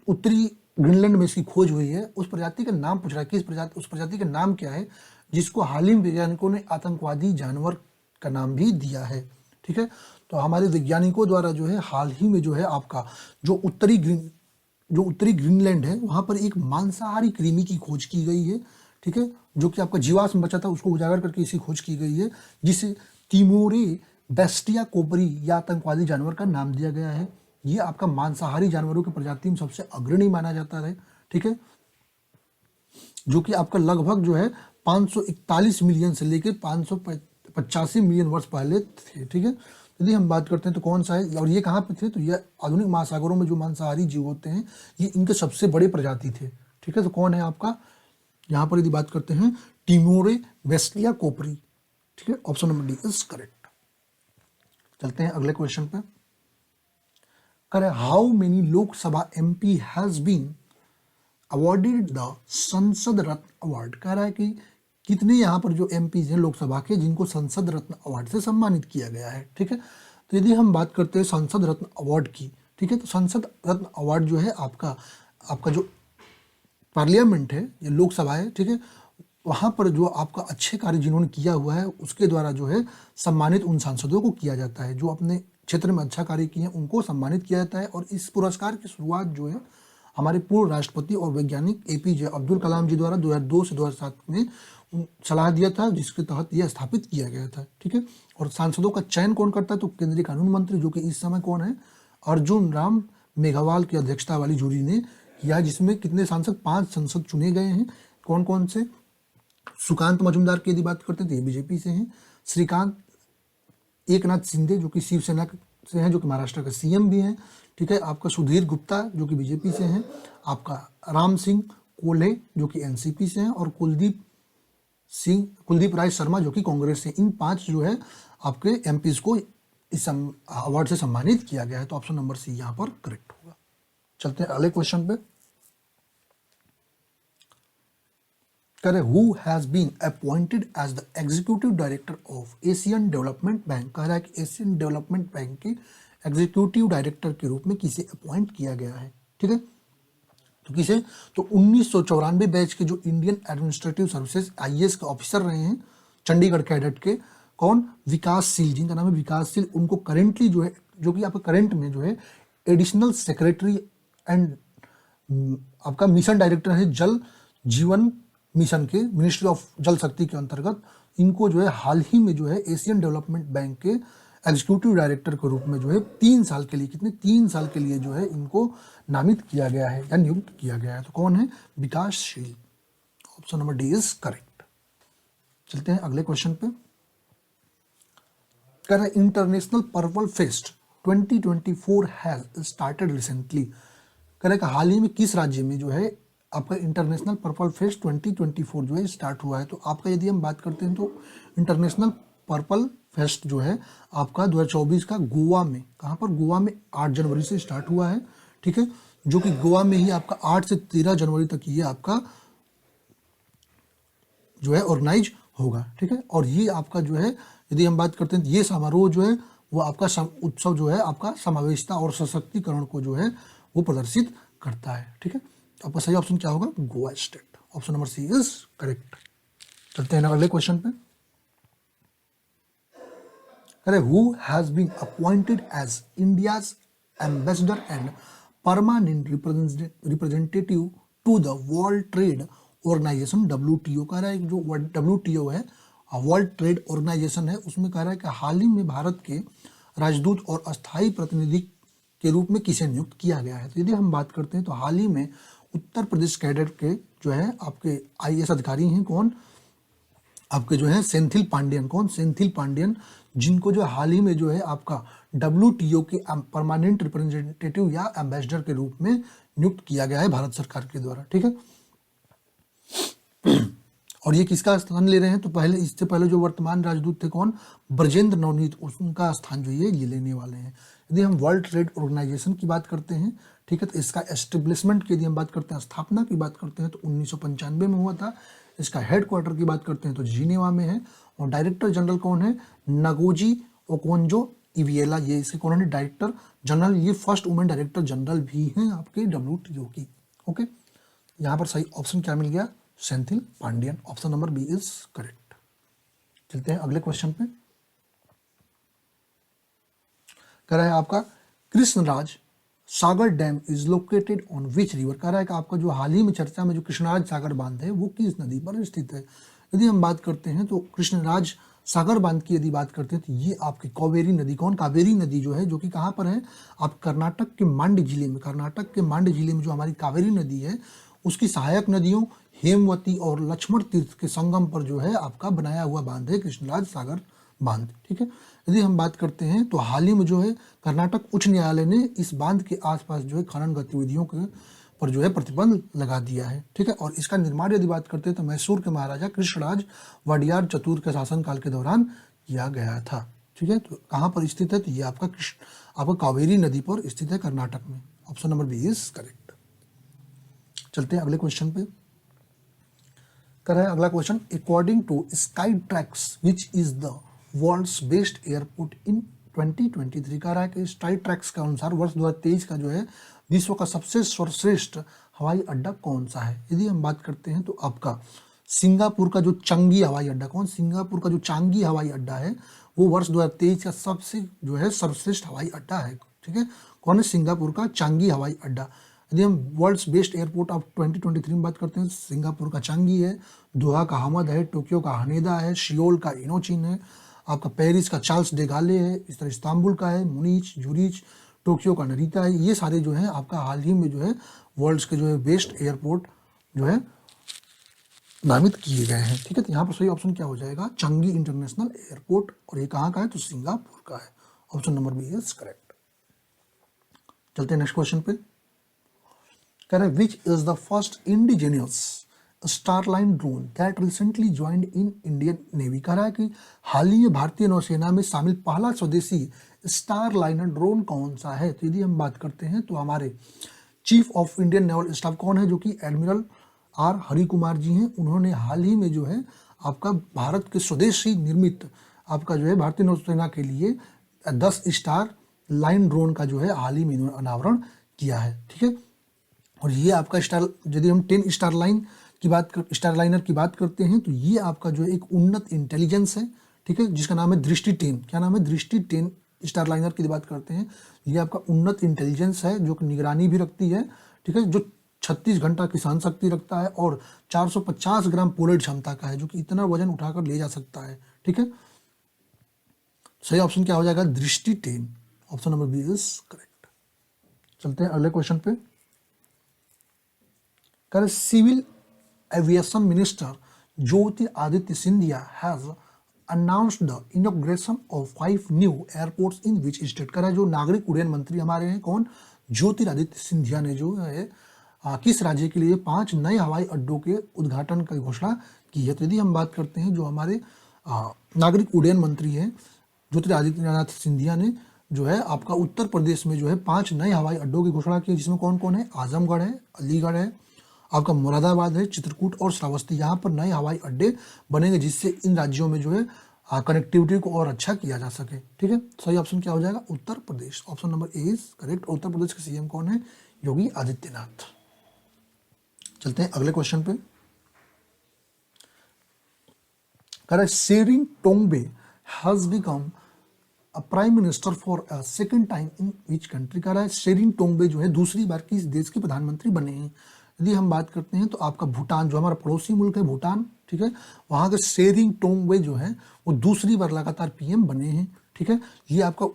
उत्तरी ग्रीनलैंड में इसकी खोज हुई है। उस प्रजाति का नाम पूछ रहा है, किस प्रजाति, उस प्रजाति का नाम क्या है, जिसको हाल ही में वैज्ञानिकों ने आतंकवादी जानवर का नाम भी दिया है, ठीक है। तो हमारे वैज्ञानिकों द्वारा जो है हाल ही में जो है आपका जो उत्तरी ग्रीनलैंड है वहाँ पर एक मांसाहारी कृमि की खोज की गई है, ठीक है, जो कि आपका जीवाश्म बचा था उसको उजागर करके इसी खोज की गई है, जिसे तिमोरे बेस्टिया कोबरी या आतंकवादी जानवर का नाम दिया गया है। ये आपका मांसाहारी जानवरों की प्रजाति में सबसे अग्रणी माना जाता है, ठीक है, जो कि आपका लगभग जो है 541 मिलियन से लेकर 585 मिलियन वर्ष पहले थे, ठीक है। यदि हम बात करते हैं तो कौन सा है और ये कहाँ पे थे, तो ये आधुनिक महासागरों में जो मांसाहारी जीव होते हैं ये इनके सबसे बड़े प्रजाति थे, ठीक है। तो कौन है आपका, यहाँ पर यदि बात करते हैं टिमोरे बेस्टिया कोपरी, ठीक है, option number D is correct. चलते हैं अगले क्वेश्चन पे। करें how many Lok Sabha MP has been awarded the Sansad Ratna award. कह रहा है कि कितने यहाँ पर जो एमपीज हैं लोकसभा के जिनको संसद रत्न अवार्ड से सम्मानित किया गया है, ठीक है। तो यदि हम बात करते हैं संसद रत्न अवार्ड की, ठीक है, तो संसद रत्न अवार्ड जो है आपका जो पार्लियामेंट है, ये लोकसभा है, ठीक है, वहाँ पर जो आपका अच्छे कार्य जिन्होंने किया हुआ है उसके द्वारा जो है सम्मानित उन सांसदों को किया जाता है, जो अपने क्षेत्र में अच्छा कार्य किए हैं उनको सम्मानित किया जाता है। और इस पुरस्कार की शुरुआत जो है हमारे पूर्व राष्ट्रपति और वैज्ञानिक एपीजे अब्दुल कलाम जी द्वारा 2002 से 2007 में सलाह दिया था, जिसके तहत यह स्थापित किया गया था, ठीक है। और सांसदों का चयन कौन करता है, तो केंद्रीय कानून मंत्री जो कि इस समय कौन है, अर्जुन राम मेघवाल की अध्यक्षता वाली जूरी ने किया, जिसमें कितने सांसद, 5 सांसद चुने गए हैं। कौन कौन से, सुकांत मजूमदार की यदि बात करते हैं तो ये बीजेपी से हैं, श्रीकांत एकनाथ शिंदे जो कि शिवसेना से हैं, जो कि महाराष्ट्र का सीएम भी हैं, ठीक है, आपका सुधीर गुप्ता जो कि बीजेपी से हैं, आपका राम सिंह कोल्हे जो कि एनसीपी से हैं, और कुलदीप राय शर्मा जो कि कांग्रेस से। इन 5 जो है आपके एमपीज को इस अवार्ड से सम्मानित किया गया है, तो ऑप्शन नंबर सी यहाँ पर करेक्ट होगा। चलते हैं अगले क्वेश्चन पे। करें who has been appointed as the executive director of Asian development bank. कह रहा है कि एशियन डेवलपमेंट बैंक के एग्जीक्यूटिव डायरेक्टर के रूप में किसे अपॉइंट किया गया है, ठीक है। तो किसे, तो 1994 बैच के जो इंडियन एडमिनिस्ट्रेटिव सर्विसेज आईएएस के ऑफिसर रहे हैं चंडीगढ़ कैडेट के, कौन, विकासशील, जिनका नाम है विकासशील, उनको करेंटली जो है, जो कि आपका करंट में जो है एडिशनल सेक्रेटरी एंड आपका मिशन डायरेक्टर है जल जीवन मिशन के, मिनिस्ट्री ऑफ जल शक्ति के अंतर्गत। इनको जो है हाल ही में जो है एशियन डेवलपमेंट बैंक के एग्जीक्यूटिव डायरेक्टर के रूप में जो है 3 साल के लिए, कितने, 3 साल के लिए जो है इनको नामित किया गया है या नियुक्त किया गया है। तो कौन है, विकासशील, option number D is correct. चलते हैं अगले क्वेश्चन पे। कह रहा है international purple fest 2024 has started recently. कह रहा है कि हाल ही में किस राज्य में जो है आपका इंटरनेशनल पर्पल फेस्ट 2024 जो है स्टार्ट हुआ है। तो आपका यदि हम बात करते हैं तो इंटरनेशनल पर्पल फेस्ट जो है आपका 2024 का गोवा में, कहाँ पर, गोवा में 8 जनवरी से स्टार्ट हुआ है, ठीक है, जो कि गोवा में ही आपका 8 से 13 जनवरी तक ये आपका जो है ऑर्गेनाइज होगा, ठीक है। और ये आपका जो है यदि हम बात करते हैं तो ये समारोह जो है वो आपका उत्सव जो है आपका समावेशिता और सशक्तिकरण को जो है वो प्रदर्शित करता है, ठीक है। तो आपका सही ऑप्शन क्या होगा, Goa state, option number C is correct. चलते हैं अगले क्वेश्चन पे। अरे who has been appointed as India's ambassador and permanent representative to the world trade organisation WTO। कह रहा है जो WTO है, वर्ल्ड ट्रेड ऑर्गेनाइजेशन है, उसमें कह रहा है कि हाल ही में भारत के राजदूत और अस्थायी प्रतिनिधि के रूप में किसे नियुक्त किया गया है। तो यदि हम बात करते हैं तो हाल ही में उत्तर प्रदेश कैडर के जो है आपके IAS अधिकारी हैं कौन, आपके जो है सेंथिल पांडियन। कौन? सेंथिल पांडियन, जिनको जो हाल ही में जो है आपका WTO के परमानेंट रिप्रेजेंटेटिव या एम्बेसडर के रूप में नियुक्त किया गया है भारत सरकार के द्वारा। ठीक है, और ये किसका स्थान ले रहे हैं? तो पहले, इससे पहले जो वर्तमान राजदूत थे कौन? ब्रजेंद्र नवनीत, उनका स्थान जो ये लेने वाले हैं। यदि हम वर्ल्ड ट्रेड ऑर्गेनाइजेशन की बात करते हैं, ठीक है, तो इसका एस्टेब्लिशमेंट की यदि हम बात करते हैं, स्थापना की बात करते हैं तो 1995 में हुआ था। इसका हेडक्वार्टर की बात करते हैं तो जिनेवा में है। और डायरेक्टर जनरल कौन है? नगोजी ओकोंजो-इविएला, ये इसके कौन है? Director general. ये फर्स्ट वुमेन डायरेक्टर जनरल भी हैं आपके WTO की। ओके, यहाँ पर सही ऑप्शन क्या मिल गया? Senthil Pandian. Option number B is correct. चलते हैं अगले क्वेश्चन पे। कह रहा है आपका Krishnaraj Sagar dam is located on which river. कह रहा है कि आपका जो हाल ही में चर्चा में जो कृष्णराज सागर बांध है वो किस नदी पर स्थित है। यदि हम बात करते हैं तो कृष्णराज सागर बांध की यदि बात करते हैं तो ये आपकी कावेरी नदी, कौन? कावेरी नदी जो है, जो कि कहाँ पर है? आप कर्नाटक के मांड जिले में, कर्नाटक के मांड जिले में जो हमारी कावेरी नदी है उसकी सहायक नदियों हेमवती और लक्ष्मण तीर्थ के संगम पर जो है आपका बनाया हुआ बांध है कृष्णराज सागर बांध। ठीक है, यदि हम बात करते हैं तो हाल ही में जो है कर्नाटक उच्च न्यायालय ने इस बांध के आसपास जो है खनन गतिविधियों के पर जो है प्रतिबंध लगा दिया है। ठीक है, और इसका निर्माण यदि बात करते हैं तो मैसूर के महाराजा कृष्णराज वडियार चतुर्थ के शासनकाल के दौरान किया गया था। ठीक है, तो कहाँ पर स्थित है? तो ये आपका कावेरी नदी पर स्थित है कर्नाटक में। Option number B is correct. चलते हैं अगले क्वेश्चन पे। कर रहा है अगला question, according to Skytrax which is the world's best airport in 2023। कह रहा है कि स्काई ट्रैक्स के अनुसार वर्ष 2023 का जो है विश्व का सबसे सर्वश्रेष्ठ हवाई अड्डा कौन सा है। यदि हम बात करते हैं तो आपका सिंगापुर का जो चांगी हवाई अड्डा, कौन? सिंगापुर का जो चांगी हवाई अड्डा है वो वर्ष 2023 का सबसे जो है सर्वश्रेष्ठ हवाई अड्डा है। ठीक है, कौन है? सिंगापुर का चांगी हवाई अड्डा। यदि हम वर्ल्ड्स बेस्ट एयरपोर्ट ऑफ 2023 में बात करते हैं, सिंगापुर का चांगी है, दोहा का हमद है, टोक्यो का हनेदा है, शियोल का इनोचिन है, आपका पेरिस का चार्ल्स डे गाले है, इस तरह इस्तांबुल का है मुनीच, जूरिच, टोक्यो का नरीता है। ये सारे जो है आपका हाल ही में जो है वर्ल्ड्स के जो है बेस्ट एयरपोर्ट जो है नामित किए गए हैं। ठीक है, तो यहाँ पर सही ऑप्शन क्या हो जाएगा? Changi international airport. और ये कहाँ का है? तो सिंगापुर का है। Option number B is correct. चलते हैं नेक्स्ट क्वेश्चन पे। कह रहे which is the first indigenous starline drone that recently joined in Indian navy. कह रहा है कि हाल ही में भारतीय नौसेना में शामिल पहला स्वदेशी स्टारलाइनर ड्रोन कौन सा है। तो यदि हम बात करते हैं तो हमारे chief of Indian naval staff कौन है? जो कि एडमिरल R हरि कुमार जी हैं। उन्होंने हाल ही में जो है आपका भारत के स्वदेशी निर्मित आपका जो है भारतीय नौसेना के लिए 10 स्टार लाइन ड्रोन का जो है हाल ही में अनावरण किया है। ठीक है, और ये आपका यदि हम 10 स्टार लाइनर की बात करते हैं तो ये आपका जो है एक उन्नत इंटेलिजेंस है। ठीक है, जिसका नाम है दृष्टि 10। क्या नाम है? दृष्टि 10 स्टार लाइनर की बात करते हैं। ये आपका उन्नत इंटेलिजेंस है जो कि निगरानी भी रखती है। ठीक है, जो 36 घंटा की सहन शक्ति रखता है और 450 ग्राम पोलेट क्षमता का है, जो कि इतना वजन उठाकर ले जा सकता है। ठीक है, सही ऑप्शन क्या हो जाएगा? दृष्टि 10। Option number B is correct. चलते हैं अगले क्वेश्चन पे। करें civil aviation minister Jyotiraditya Scindia has announced the inauguration of 5 new airports in which state. कह रहा है जो नागरिक उड्डयन मंत्री हमारे हैं कौन? ज्योतिरादित्य सिंधिया ने जो है किस राज्य के लिए 5 नए हवाई अड्डों के उद्घाटन की घोषणा की है। तो यदि हम बात करते हैं जो हमारे नागरिक उड्डयन मंत्री हैं ज्योतिरादित्य सिंधिया ने जो है आपका उत्तर प्रदेश में जो है 5 नए हवाई अड्डों की घोषणा की है, जिसमें कौन कौन है? आजमगढ़ है, अलीगढ़ है, आपका मुरादाबाद है, चित्रकूट और श्रावस्ती। यहाँ पर नए हवाई अड्डे बनेंगे जिससे इन राज्यों में जो है कनेक्टिविटी को और अच्छा किया जा सके। ठीक है, सही ऑप्शन क्या हो जाएगा? Uttar Pradesh. Option number A is correct. Uttar Pradesh के सीएम कौन है? योगी आदित्यनाथ। चलते हैं अगले क्वेश्चन पे। कह रहा Tshering Tobgay has become prime minister for a second time in which country. कह रहा है शेरिंग टोंगबे जो है दूसरी बार किस देश के प्रधानमंत्री बने हैं। यदि हम बात करते हैं तो आपका भूटान, जो हमारा पड़ोसी मुल्क है भूटान, ठीक है, वहाँ के शेरिंग टोंगबे जो है वो दूसरी बार लगातार PM बने हैं। ठीक है, ये आपका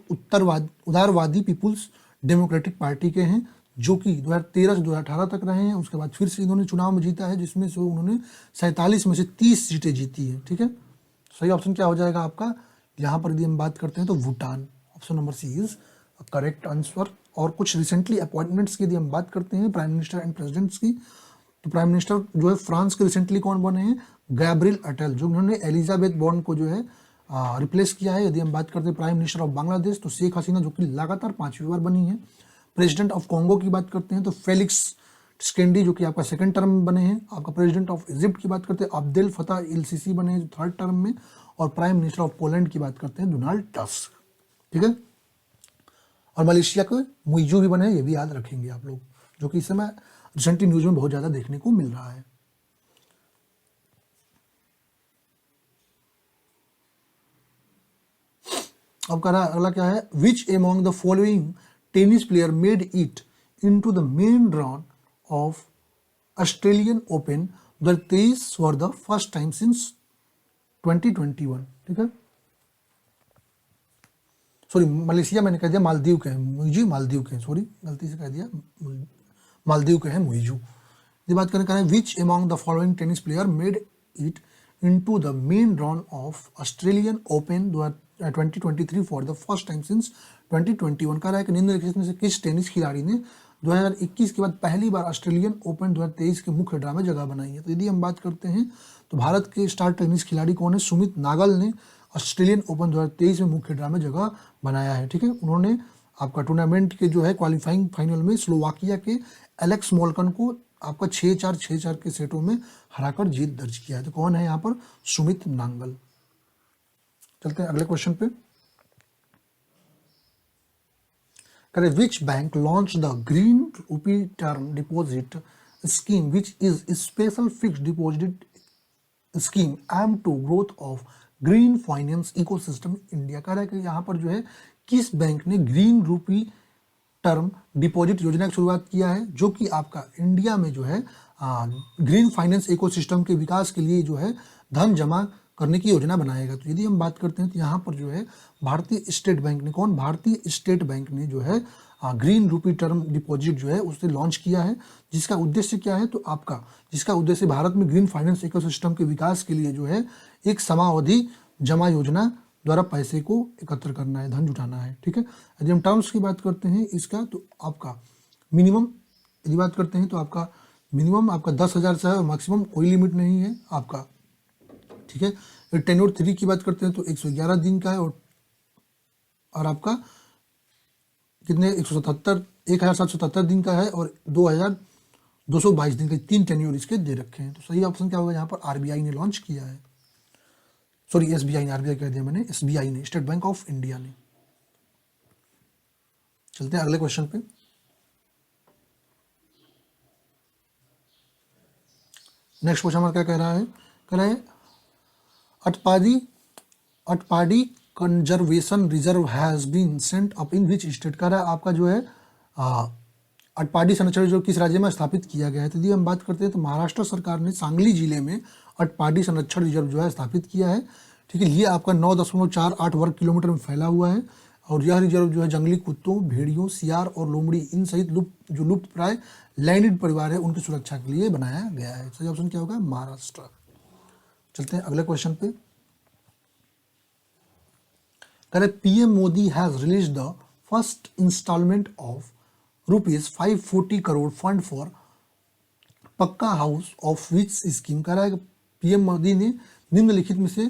उदारवादी पीपुल्स डेमोक्रेटिक पार्टी के हैं, जो कि 2013 से 2018 तक रहे हैं। उसके बाद फिर से इन्होंने चुनाव में जीता है, जिसमें से उन्होंने 47 में से 30 सीटें जीती है। ठीक है, सही ऑप्शन क्या हो जाएगा आपका, यहाँ पर यदि हम बात करते हैं तो Bhutan, option number C is correct answer. और कुछ रिसेंटली अपॉइंटमेंट्स की यदि हम बात करते हैं प्राइम मिनिस्टर एंड प्रेसिडेंट्स की, तो प्राइम मिनिस्टर जो है फ्रांस के रिसेंटली कौन बने हैं, गैब्रियल अटल, जो उन्होंने एलिजाबेथ बॉर्न को जो है रिप्लेस किया है। यदि हम बात करते हैं प्राइम मिनिस्टर ऑफ बांग्लादेश, तो शेख हसीना, जो कि लगातार 5वीं बार बनी है। प्रेसिडेंट ऑफ कॉन्गो की बात करते हैं तो फेलिक्स स्केंडी, जो कि आपका सेकंड टर्म में बने हैं। आपका प्रेसिडेंट ऑफ इजिप्ट की बात करते हैं अब्देल फतह इल सीसी बने हैं, जो थर्ड टर्म में। और प्राइम मिनिस्टर ऑफ पोलैंड की बात करते हैं डोनाल्ड टस्क। ठीक है, और मलेशिया के मुइजू भी बने हैं, ये भी याद रखेंगे आप लोग, जो कि इस समय रिसेंटली न्यूज में बहुत ज़्यादा देखने को मिल रहा है। अब कह रहा है अगला क्या है, which among the following tennis player made it into the main round of Australian Open 2023 for the first time since 2021। ठीक है, सॉरी मलेशिया मैंने कह दिया, मालदीव के हैं मुइजू, मालदीव के हैं, सॉरी गलती से कह दिया, मालदीव के हैं मुइजू। ये बात करें which among the following tennis player made it into the main round of Australian Open 2023 for the first time since 2021। कह रहा है कि निम्नलिखित में से किस टेनिस खिलाड़ी ने 2021 के बाद पहली बार ऑस्ट्रेलियन ओपन 2023 के मुख्य ड्रा में जगह बनाई है। तो यदि हम बात करते हैं तो भारत के स्टार टेनिस खिलाड़ी कौन है, सुमित नागल ने ऑस्ट्रेलियन ओपन 2023 में मुख्य ड्रा में जगह बनाया है। ठीक है, उन्होंने आपका टूर्नामेंट के जो है क्वालिफाइंग फाइनल में स्लोवाकिया के एलेक्स मोल्कन को आपका 6-4 6-4 के सेटों में हराकर जीत दर्ज किया है। तो कौन है यहाँ पर, सुमित नांगल। चलते हैं अगले क्वेश्चन पे। करें which bank launch the green rupee term deposit scheme which is special fixed deposit scheme aim to growth of green finance ecosystem India. कह रहा है कि यहाँ पर जो है किस बैंक ने ग्रीन रूपी टर्म डिपॉजिट योजना की शुरुआत किया है, जो कि आपका इंडिया में जो है ग्रीन फाइनेंस इकोसिस्टम के विकास के लिए जो है धन जमा करने की योजना बनाएगा। तो यदि हम बात करते हैं तो यहाँ पर जो है भारतीय स्टेट बैंक ने, कौन, भारतीय स्टेट बैंक ने जो है ग्रीन रूपी टर्म डिपॉजिट जो है उसे लॉन्च किया है, जिसका उद्देश्य क्या है, तो आपका जिसका उद्देश्य भारत में ग्रीन फाइनेंस इकोसिस्टम के विकास के लिए जो है एक समावधि जमा योजना द्वारा पैसे को एकत्र करना है, धन जुटाना है। ठीक है, यदि हम टर्म्स की बात करते हैं इसका, तो आपका मिनिमम यदि बात करते हैं तो आपका मिनिमम आपका 10,000 से है, मैक्सिमम कोई लिमिट नहीं है आपका। ठीक है, टेन्योर 3 की बात करते हैं तो 111 दिन का है, और आपका कितने 1777 दिन का है, और 2222 दिन का, 3 टेन्योर इसके दे रखे हैं। तो सही ऑप्शन क्या होगा यहाँ पर, आरबीआई ने लॉन्च किया है, सॉरी एसबीआई ने, आरबीआई कह दिया मैंने, एसबीआई ने, स्टेट बैंक ऑफ इंडिया ने। चलते हैं अगले क्वेश्चन पे। नेक्स्ट क्वेश्चन हमारा क्या कह रहा है, कह रहा है Atpadi conservation reserve has been sent up in which state. कह रहा है आपका जो है अटपाडी संरक्षण रिजर्व किस राज्य में स्थापित किया गया है। तो यदि हम बात करते हैं तो महाराष्ट्र सरकार ने सांगली जिले में अटपाडी संरक्षण रिजर्व जो है स्थापित किया है। ठीक है, ये आपका 9.48 वर्ग किलोमीटर में फैला हुआ है, और यह रिजर्व जो है जंगली कुत्तों, भेड़ियों, सियार और लोमड़ी इन सहित लुप्त प्राय लैंडेड परिवार है उनकी सुरक्षा के लिए बनाया गया है। सही ऑप्शन क्या होगा, महाराष्ट्र। चलते हैं अगले क्वेश्चन पे। कह PM Modi has release the first instalment of ₹540 crore fund for pucca house of which scheme. कह रहा है कि पीएम मोदी ने निम्नलिखित में से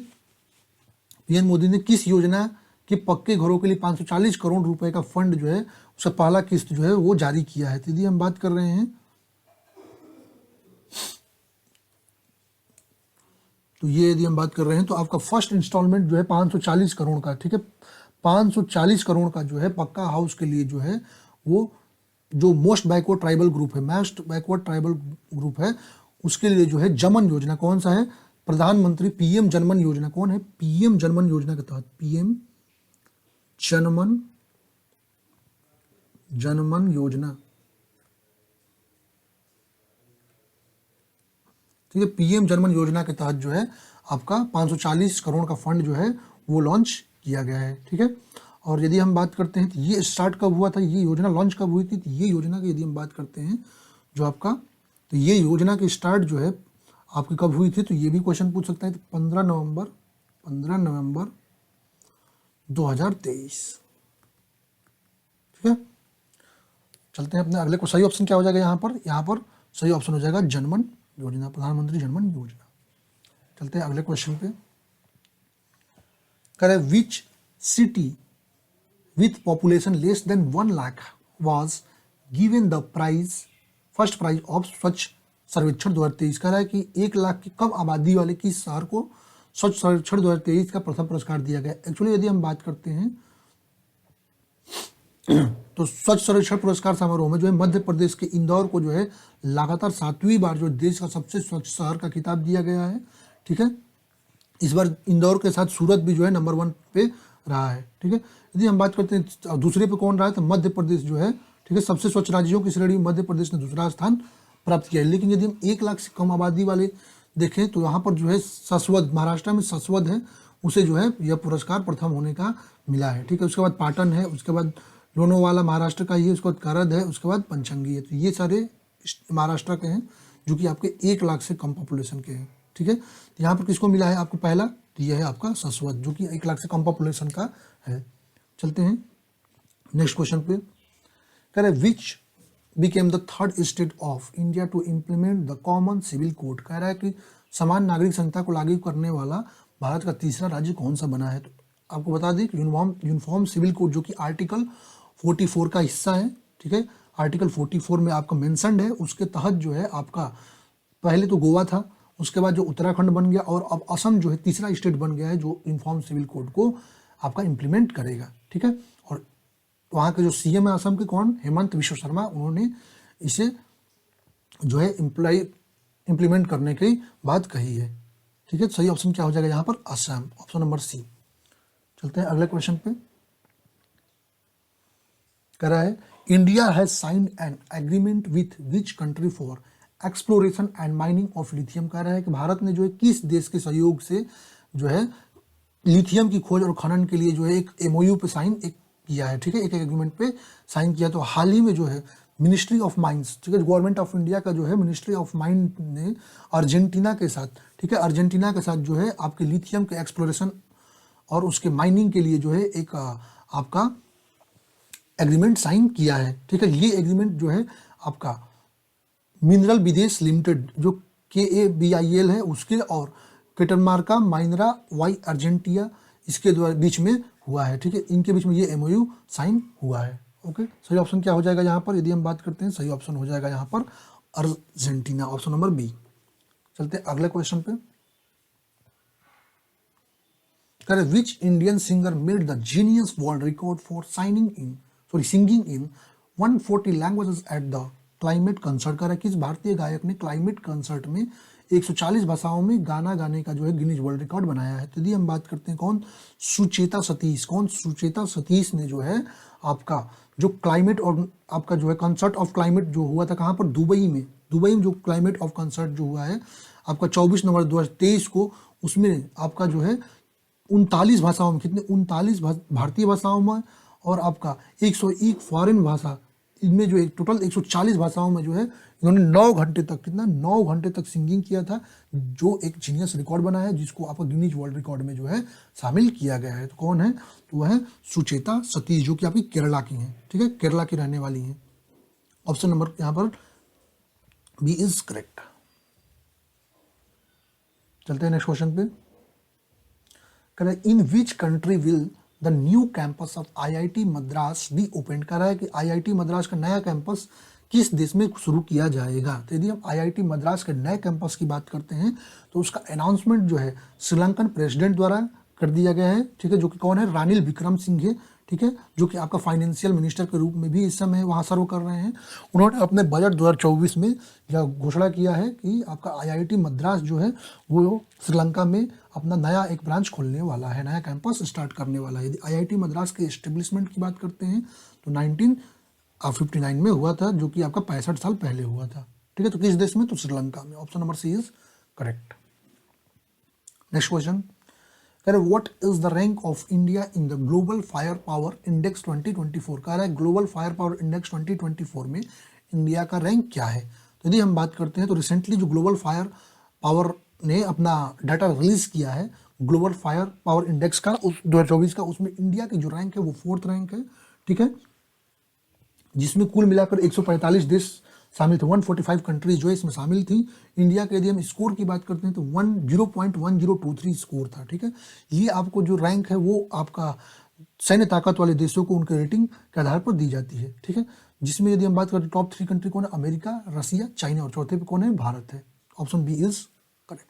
पीएम मोदी ने किस योजना के पक्के घरों के लिए 540 करोड़ रुपए का फंड जो है उसका पहला किस्त जो है वो जारी किया है। तो यदि हम बात कर रहे हैं तो ये यदि हम बात कर रहे हैं तो आपका फर्स्ट इंस्टॉलमेंट जो है 540 करोड़ का, ठीक है, 540 करोड़ का जो है पक्का हाउस के लिए जो है वो जो मोस्ट बैकवर्ड ट्राइबल ग्रुप है, मोस्ट बैकवर्ड ट्राइबल ग्रुप है, उसके लिए जो है जमन योजना कौन सा है, प्रधानमंत्री पीएम जनमन योजना कौन है, पीएम जनमन योजना के तहत पीएम जनमन योजना, ठीक है, पीएम जनमन योजना के तहत जो है आपका 540 करोड़ का फंड जो है वो लॉन्च किया गया है। ठीक है, और यदि हम बात करते हैं तो ये स्टार्ट कब हुआ था, ये योजना लॉन्च कब हुई थी, तो ये योजना की यदि हम बात करते हैं जो आपका, तो ये योजना की स्टार्ट जो है आपकी कब हुई थी, तो ये भी क्वेश्चन पूछ सकता है। तो 15 नवंबर 2023। ठीक है, चलते हैं अपने अगले को। सही ऑप्शन क्या हो जाएगा यहाँ पर सही ऑप्शन हो जाएगा जनमन योजना, प्रधानमंत्री जनमन योजना। चलते हैं अगले क्वेश्चन पे। करें which city with population less than 1 lakh was given the prize first prize of Swachh Survekshan 2023। कह रहा है कि 1 लाख की कम आबादी वाले किस शहर को स्वच्छ सर्वेक्षण 2023 का प्रथम पुरस्कार दिया गया। एक्चुअली यदि हम बात करते हैं तो स्वच्छ सर्वेक्षण पुरस्कार समारोह में जो है मध्य प्रदेश के इंदौर को जो है लगातार 7वीं बार जो देश का सबसे स्वच्छ शहर का खिताब दिया गया है। ठीक है, इस बार इंदौर के साथ सूरत भी जो है नंबर 1 पे रहा है। ठीक है, यदि हम बात करते हैं दूसरे पे कौन रहा है, तो मध्य प्रदेश जो है, ठीक है, सबसे स्वच्छ राज्यों की श्रेणी में मध्य प्रदेश ने दूसरा स्थान प्राप्त किया है। लेकिन यदि हम 1 लाख से कम आबादी वाले देखें तो यहाँ पर जो है ससवद, महाराष्ट्र में ससवद है, उसे जो है यह पुरस्कार प्रथम होने का मिला है। ठीक है, उसके बाद पाटन है, उसके बाद लोनावाला महाराष्ट्र का ही है, उसके बाद करद है, उसके बाद पंचंगी है। तो ये सारे महाराष्ट्र के हैं जो कि आपके 1 लाख से कम पॉपुलेशन के हैं। ठीक है, तो यहाँ पर किसको मिला है आपको पहला, तो यह है आपका ससवद जो कि 1 लाख से कम पॉपुलेशन का है। चलते हैं नेक्स्ट क्वेश्चन पे। कह रहे which became the third state of India to implement the common civil code. कह रहा है कि समान नागरिक संहिता को लागू करने वाला भारत का तीसरा राज्य कौन सा बना है। तो आपको बता दें कि यूनिफॉर्म सिविल कोड जो कि आर्टिकल 44 का हिस्सा है। ठीक है, आर्टिकल 44 में आपका मेंशन्ड है, उसके तहत जो है आपका पहले तो गोवा था, उसके बाद जो उत्तराखंड बन गया और अब असम जो है तीसरा स्टेट बन गया है जो यूनिफॉर्म सिविल कोड को आपका इम्प्लीमेंट करेगा। ठीक है, और वहाँ के जो सीएम है असम के कौन, हेमंत बिश्व शर्मा, उन्होंने इसे जो है इम्प्लीमेंट करने की बात कही है। ठीक है, सही ऑप्शन क्या हो जाएगा यहाँ पर, असम, ऑप्शन नंबर सी। चलते हैं अगले क्वेश्चन पे। कह रहा है India has signed an agreement with which country for exploration and mining of lithium. कह रहा है कि भारत ने जो है किस देश के सहयोग से जो है लिथियम की खोज और खनन के लिए जो है एक एमओयू पे साइन किया है। ठीक है, एक एग्रीमेंट पे साइन किया। तो हाल ही में जो है मिनिस्ट्री ऑफ माइंस, ठीक है, गवर्नमेंट ऑफ इंडिया का जो है मिनिस्ट्री ऑफ माइन ने अर्जेंटीना के साथ, ठीक है, अर्जेंटीना के साथ जो है आपके लिथियम के एक्सप्लोरेशन और उसके माइनिंग के लिए जो है एक आपका एग्रीमेंट साइन किया है। ठीक है, ये एग्रीमेंट जो है आपका मिनरल विदेश लिमिटेड जो KABIL है उसके और केटरमार्का माइनरा वाई अर्जेंटिया इसके द्वारा बीच में हुआ है। ठीक है, इनके बीच में ये MOU साइन हुआ है। ओके, सही ऑप्शन क्या हो जाएगा यहाँ पर, यदि हम बात करते हैं सही ऑप्शन हो जाएगा यहाँ पर अर्जेंटीना, ऑप्शन नंबर बी। चलते हैं अगले क्वेश्चन पे। करें which Indian singer made the genius world record for singing in 140 languages at the climate concert. करें किस भारतीय गायक ने क्लाइमेट कंसर्ट में 140 भाषाओं में गाना गाने का जो है गिनीज वर्ल्ड रिकॉर्ड बनाया है। तो यदि हम बात करते हैं कौन, सुचेता सतीश। कौन, सुचेता सतीश ने जो है आपका जो क्लाइमेट और आपका जो है कंसर्ट ऑफ क्लाइमेट जो हुआ था कहाँ पर, दुबई में जो क्लाइमेट ऑफ कंसर्ट जो हुआ है आपका 24 नवंबर 2023 को, उसमें आपका जो है 39 भाषाओं में, कितने 39 भारतीय भाषाओं में और आपका 101 फॉरेन भाषा, इनमें जो एक टोटल 140 भाषाओं में जो है इन्होंने 9 घंटे तक, कितना 9 घंटे तक सिंगिंग किया था, जो एक जीनियस रिकॉर्ड बना है जिसको आपका गिनीज वर्ल्ड रिकॉर्ड में जो है शामिल किया गया है। तो कौन है, तो वह है सुचेता सतीश जो कि आपकी केरला की हैं। ठीक है, केरला की रहने वाली हैं। ऑप्शन नंबर यहाँ पर बी इज करेक्ट। चलते हैं नेक्स्ट क्वेश्चन पे। करें in which country will the new campus of IIT Madras be open. कर रहा है कि IIT मद्रास का नया कैंपस किस देश में शुरू किया जाएगा। तो यदि हम IIT मद्रास के नए कैंपस की बात करते हैं तो उसका अनाउंसमेंट जो है श्रीलंकन प्रेसिडेंट द्वारा कर दिया गया है। ठीक है, जो कि कौन है, रानिल विक्रमसिंघे। ठीक है, जो कि आपका फाइनेंशियल मिनिस्टर के रूप में भी इस समय वहाँ सर्व कर रहे हैं। उन्होंने अपने बजट 2024 में यह घोषणा किया है कि आपका IIT मद्रास जो है वो श्रीलंका में अपना नया एक ब्रांच खोलने वाला है, नया कैंपस स्टार्ट करने वाला है। यदि IIT मद्रास के एस्टेब्लिशमेंट की बात करते हैं तो 1959 में हुआ था, जो कि आपका 65 साल पहले हुआ था। ठीक है, तो किस देश में, तो श्रीलंका में, option number C is correct. Next question. कह रहे what is the rank of India in the global firepower index 2024। कह रहा है ग्लोबल फायर पावर इंडेक्स 2024 में इंडिया का रैंक क्या है। तो यदि हम बात करते हैं तो रिसेंटली जो ग्लोबल फायर पावर ने अपना डाटा रिलीज किया है ग्लोबल फायर पावर इंडेक्स का 2024 का, उसमें इंडिया की जो रैंक है वो 4th रैंक है, ठीक है, जिसमें कुल मिलाकर 145 देश शामिल थे। 145 कंट्रीज जो है इसमें शामिल थी। इंडिया के यदि हम स्कोर की बात करते हैं तो 0.1023 स्कोर था, ठीक है। ये आपको जो रैंक है वो आपका सैन्य ताकत वाले देशों को उनके रेटिंग के आधार पर दी जाती है, ठीक है, जिसमें यदि हम बात करें टॉप 3 कंट्री कौन है, अमेरिका, रसिया, चाइना, और चौथे पे कौन है, भारत है। Option B is correct.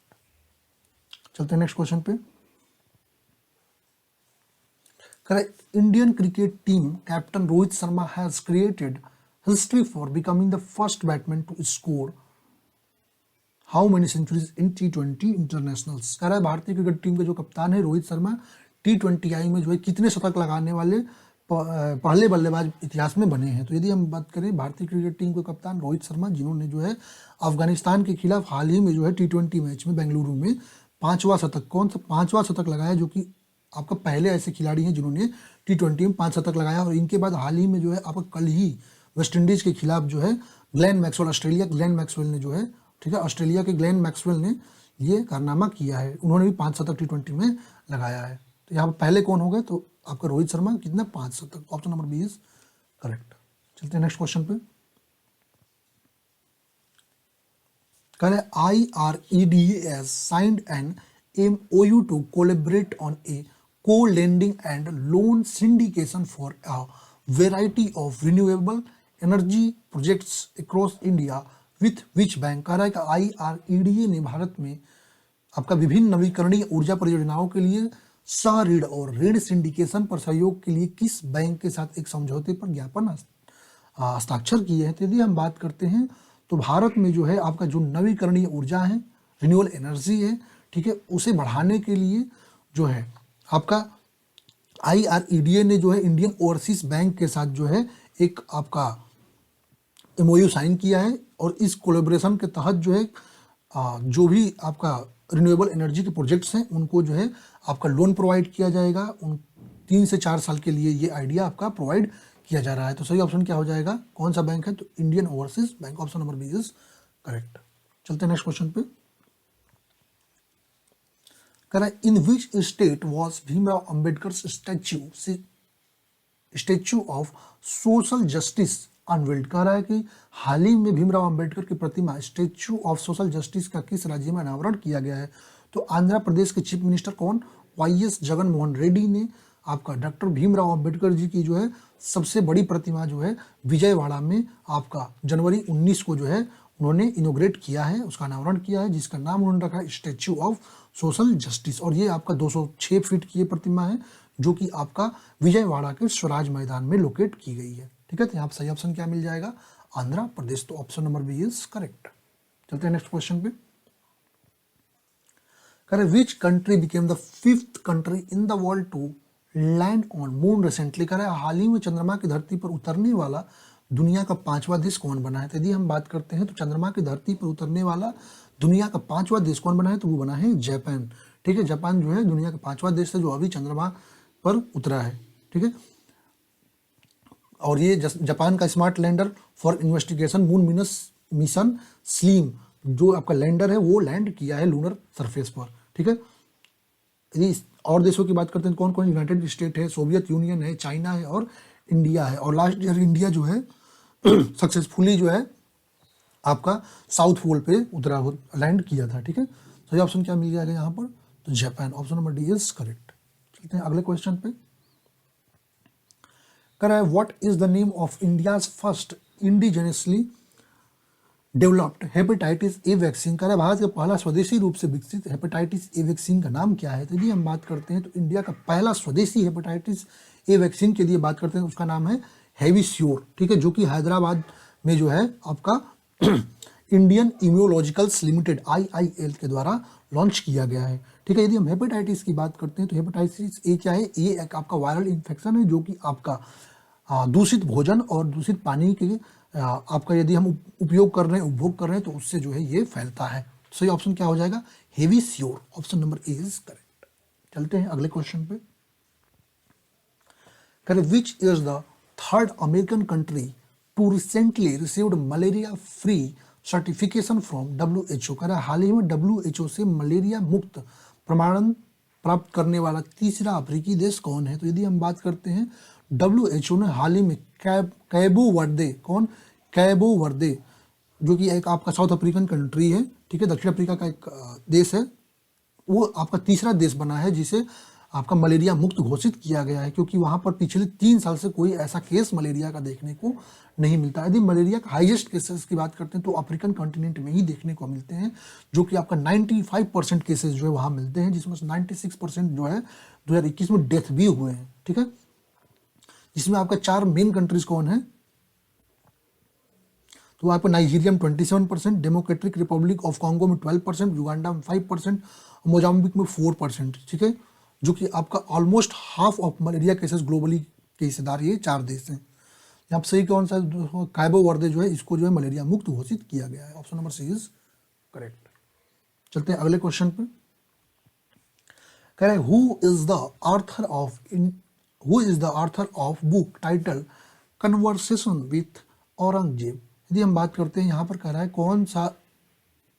चलते हैं नेक्स्ट क्वेश्चन पे। Indian cricket team captain Rohit Sharma has created history for becoming the first batsman to score how many centuries in T20 internationals। कह रहा है भारतीय क्रिकेट टीम के जो कप्तान है रोहित शर्मा T20I में जो है कितने शतक लगाने वाले पहले बल्लेबाज इतिहास में बने हैं। तो यदि हम बात करें भारतीय क्रिकेट टीम के कप्तान रोहित शर्मा, जिन्होंने जो है अफगानिस्तान के खिलाफ हाल ही में जो है T20 मैच में बेंगलुरु में 5वां शतक, कौन सा 5वां शतक लगाया, जो कि आपका पहले ऐसे खिलाड़ी हैं जिन्होंने T20 में 5 शतक लगाया। और इनके बाद हाल ही में जो है आपका कल ही वेस्ट इंडीज के खिलाफ जो है Glenn Maxwell, Australia Glenn Maxwell ने जो है, ठीक है, ऑस्ट्रेलिया के ग्लेन मैक्सवेल ने ये कारनामा किया है, उन्होंने भी 5 शतक T20 में लगाया है। तो यहाँ पर पहले कौन हो गए, तो आपका रोहित शर्मा, कितना 5 शतक। Option number B is correct. चलते हैं नेक्स्ट क्वेश्चन पे। कह रहे IREDA signed an MOU to collaborate on a co-lending and loan syndication for a variety of renewable energy projects across India with which bank। कह रहा है कि IREDA ने भारत में आपका विभिन्न नवीकरणीय ऊर्जा परियोजनाओं के लिए सह ऋण और ऋण सिंडिकेशन पर सहयोग के लिए किस बैंक के साथ एक समझौते पर ज्ञापन हस्ताक्षर किए हैं। तो यदि हम बात करते हैं तो भारत में जो है आपका जो नवीकरणीय ऊर्जा है, रिन्यूएबल एनर्जी है, ठीक है, उसे बढ़ाने के लिए जो है आपका IREDA ने जो है इंडियन ओवरसीज बैंक के साथ जो है एक आपका MOU साइन किया है। और इस कोलैबोरेशन के तहत जो है जो भी आपका रिन्यूएबल एनर्जी के प्रोजेक्ट्स हैं उनको जो है आपका लोन प्रोवाइड किया जाएगा। उन 3 से 4 साल के लिए ये आइडिया आपका प्रोवाइड किया जा रहा है। तो सही ऑप्शन क्या हो जाएगा, कौन सा बैंक है, तो Indian Overseas Bank. Option number B is correct. चलते हैं नेक्स्ट क्वेश्चन पे। कह रहा है in which state was Bhimrao Ambedkar statue of social justice unveiled. कह रहा है कि हाल ही में भीमराव अम्बेडकर की प्रतिमा स्टैच्यू ऑफ सोशल जस्टिस का किस राज्य में अनावरण किया गया है। तो आंध्र प्रदेश के चीफ मिनिस्टर कौन, YS जगन मोहन रेड्डी ने आपका डॉक्टर भीमराव अम्बेडकर जी की जो है सबसे बड़ी प्रतिमा जो है विजयवाड़ा में आपका जनवरी 19 को जो है उन्होंने इनोग्रेट किया है, उसका अनावरण किया है, जिसका नाम उन्होंने रखा है स्टैच्यू ऑफ सोशल जस्टिस। और ये आपका 206 फीट की ये प्रतिमा है जो कि आपका विजयवाड़ा के स्वराज मैदान में लोकेट की गई है, ठीक है। तो यहाँ पर सही ऑप्शन क्या मिल जाएगा, आंध्र प्रदेश। तो option number B is correct. चलते हैं नेक्स्ट क्वेश्चन पे। कह रहे which country became the 5th country in the world to land on moon recently. कह रहे हाल ही में चंद्रमा की धरती पर उतरने वाला दुनिया का 5वां देश कौन बना है। तो यदि हम बात करते हैं तो चंद्रमा की धरती पर उतरने वाला दुनिया का 5वां देश कौन बना है, तो वो बना है जापान, ठीक है। जापान जो है दुनिया का 5वां देश है जो अभी चंद्रमा पर उतरा है, ठीक है। और ये जापान का smart lander for investigation moon mission slim जो आपका लैंडर है वो लैंड किया है लूनर सरफेस पर, ठीक है। यदि और देशों की बात करते हैं कौन कौन, यूनाइटेड स्टेट है, सोवियत यूनियन है, चाइना है और इंडिया है। और लास्ट ईयर इंडिया जो है सक्सेसफुली जो है आपका साउथ पोल पे उतरा लैंड किया था, ठीक है। सही ऑप्शन क्या मिल जाएगा यहाँ पर, तो Japan. Option number D is correct. चलते हैं अगले क्वेश्चन पे। कह रहा है what is the name of India's first indigenously developed hepatitis A vaccine. कह रहा है भारत का पहला स्वदेशी रूप से विकसित हेपेटाइटिस ए वैक्सीन का नाम क्या है। तो यदि हम बात करते हैं तो इंडिया का पहला स्वदेशी हेपेटाइटिस ए वैक्सीन के लिए बात करते हैं उसका नाम है हैविस्योर, ठीक है, जो कि हैदराबाद में जो है आपका इंडियन इम्यूनोलॉजिकल्स लिमिटेड IIL के द्वारा लॉन्च किया गया है, ठीक है। यदि हम हेपेटाइटिस की बात करते हैं तो हेपेटाइटिस ए क्या है, ये एक आपका वायरल इन्फेक्शन है जो कि आपका दूषित भोजन और दूषित पानी के आपका यदि हम उपयोग कर रहे हैं, उपभोग कर रहे हैं तो उससे जो है ये फैलता है। सही ऑप्शन क्या हो जाएगा, हैविस्योर। Option number A is correct. चलते हैं अगले क्वेश्चन पे। करें which is the third American country to recently received malaria free certification from WHO। करें हाल ही में WHO से मलेरिया मुक्त प्रमाणन प्राप्त करने वाला तीसरा अफ्रीकी देश कौन है? तो यदि हम बात करते हैं WHO ने हाल ही में कैबो वर्दे, कौन? कैबो वर्दे, जो कि एक आपका साउथ अफ्रीकन कंट्री है, ठीक है, दक्षिण अफ्रीका का एक देश है, वो आपका तीसरा देश बना है जिसे आपका मलेरिया मुक्त घोषित किया गया है, क्योंकि वहाँ पर पिछले 3 साल से कोई ऐसा केस मलेरिया का देखने को नहीं मिलता। यदि मलेरिया का हाईएस्ट केसेस की बात करते हैं तो अफ्रीकन कॉन्टिनेंट में ही देखने को मिलते हैं, जो कि आपका 95% केसेस जो है वहाँ मिलते हैं, जिसमें से 96% जो है 2021 में डेथ भी हुए हैं, ठीक है। जिसमें आपका 4 मेन कंट्रीज कौन है? तो आपको नाइजीरिया में 27%, डेमोक्रेटिक रिपब्लिक ऑफ कॉन्गो में 12%, युगांडा में 5%, मोजाम्बिक में 4%, ठीक है, जो कि आपका almost half of malaria cases globally के हिस्सेदार ये 4 देश हैं। यहाँ सही कौन सा? कैबो वर्दे जो है इसको जो है मलेरिया मुक्त घोषित किया गया है। Option number C is correct. चलते हैं अगले क्वेश्चन पे। कह रहे who is the author of book title conversation with Aurangzeb. यदि हम बात करते हैं यहाँ पर कह रहा है कौन सा,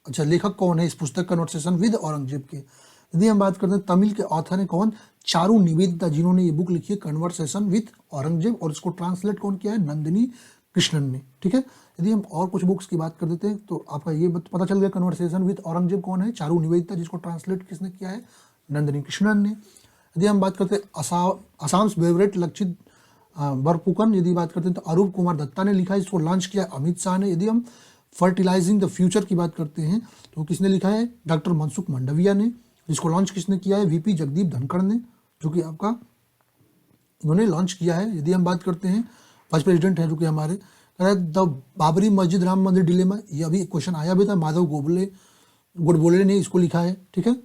अच्छा लेखक कौन है इस पुस्तक कन्वर्सेशन विद औरंगजेब के? यदि हम बात करते हैं तमिल के ऑथर है कौन? चारू निवेदिता, जिन्होंने ये बुक लिखी है कन्वर्सेशन विथ औरंगजेब, और इसको ट्रांसलेट कौन किया है? नंदिनी कृष्णन ने, ठीक है। यदि हम और कुछ बुक्स की बात कर देते हैं तो आपका ये पता चल गया कन्वर्सेशन विथ औरंगजेब कौन है? चारू निवेदिता, जिसको ट्रांसलेट किसने किया है? नंदिनी कृष्णन ने। यदि हम बात करते हैं आसाम्स फेवरेट लक्षित बरपुकन, यदि बात करते हैं तो अरूप कुमार दत्ता ने लिखा है, इसको लॉन्च किया अमित शाह ने। यदि हम फर्टिलाइजिंग द फ्यूचर की बात करते हैं तो किसने लिखा है? डॉक्टर मनसुख मंडविया ने। जिसको लॉन्च किसने किया है? VP जगदीप धनखड़ ने, जो कि आपका इन्होंने लॉन्च किया है। यदि हम बात करते हैं वाइस प्रेसिडेंट है जो कि हमारे द बाबरी मस्जिद राम मंदिर डिलेमा, ये अभी क्वेश्चन आया भी था, माधव गोडबोले ने इसको लिखा है, ठीक है।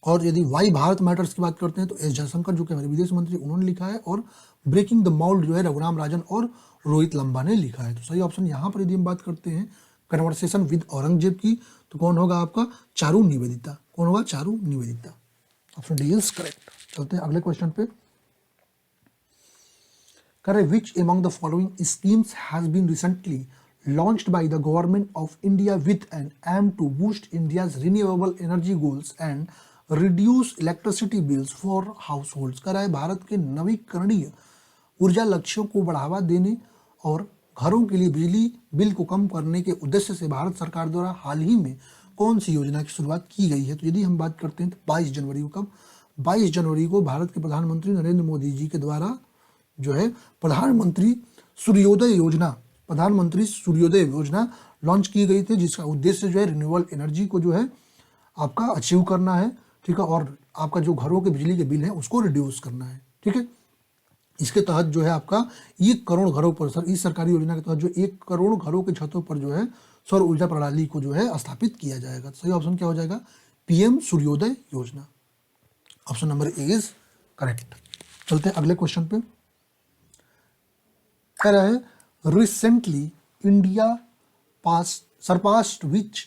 और यदि वाई भारत मैटर्स की बात करते हैं तो S जयशंकर जो कि हमारे विदेश मंत्री, उन्होंने लिखा है। और ब्रेकिंग द माउल्ड जो है रघुराम राजन और रोहित लंबा ने लिखा है। तो सही ऑप्शन यहाँ पर यदि हम बात करते हैं कन्वर्सेशन विद औरंगजेब की तो कौन होगा आपका? चारू निवेदिता। कौन होगा? Charu Nivedita. Option D is correct. चलते हैं अगले क्वेश्चन पे। करें which among the following schemes has been recently launched by the government of India with an aim to boost India's renewable energy goals and reduce electricity bills for households। कह रहा है भारत के नवीकरणीय ऊर्जा लक्ष्यों को बढ़ावा देने और घरों के लिए बिजली बिल को कम करने के उद्देश्य से भारत सरकार द्वारा हाल ही में कौन सी योजना की शुरुआत की गई है? तो यदि हम बात करते हैं तो 22 जनवरी को, कब? 22 जनवरी को भारत के प्रधानमंत्री नरेंद्र मोदी जी के द्वारा जो है प्रधानमंत्री सूर्योदय योजना लॉन्च की गई थी, जिसका उद्देश्य जो है रिन्यूएबल एनर्जी को जो है आपका अचीव करना है, ठीक है, और आपका जो घरों के बिजली के बिल है उसको रिड्यूस करना है, ठीक है। इसके तहत जो है आपका 1 करोड़ घरों पर इस सरकारी योजना के तहत जो 1 करोड़ घरों के छतों पर जो है सौर ऊर्जा प्रणाली को जो है स्थापित किया जाएगा। सही ऑप्शन क्या हो जाएगा? PM Suryodaya Yojana. Option number A is correct. चलते हैं अगले क्वेश्चन पे। कह रहा है recently India surpassed which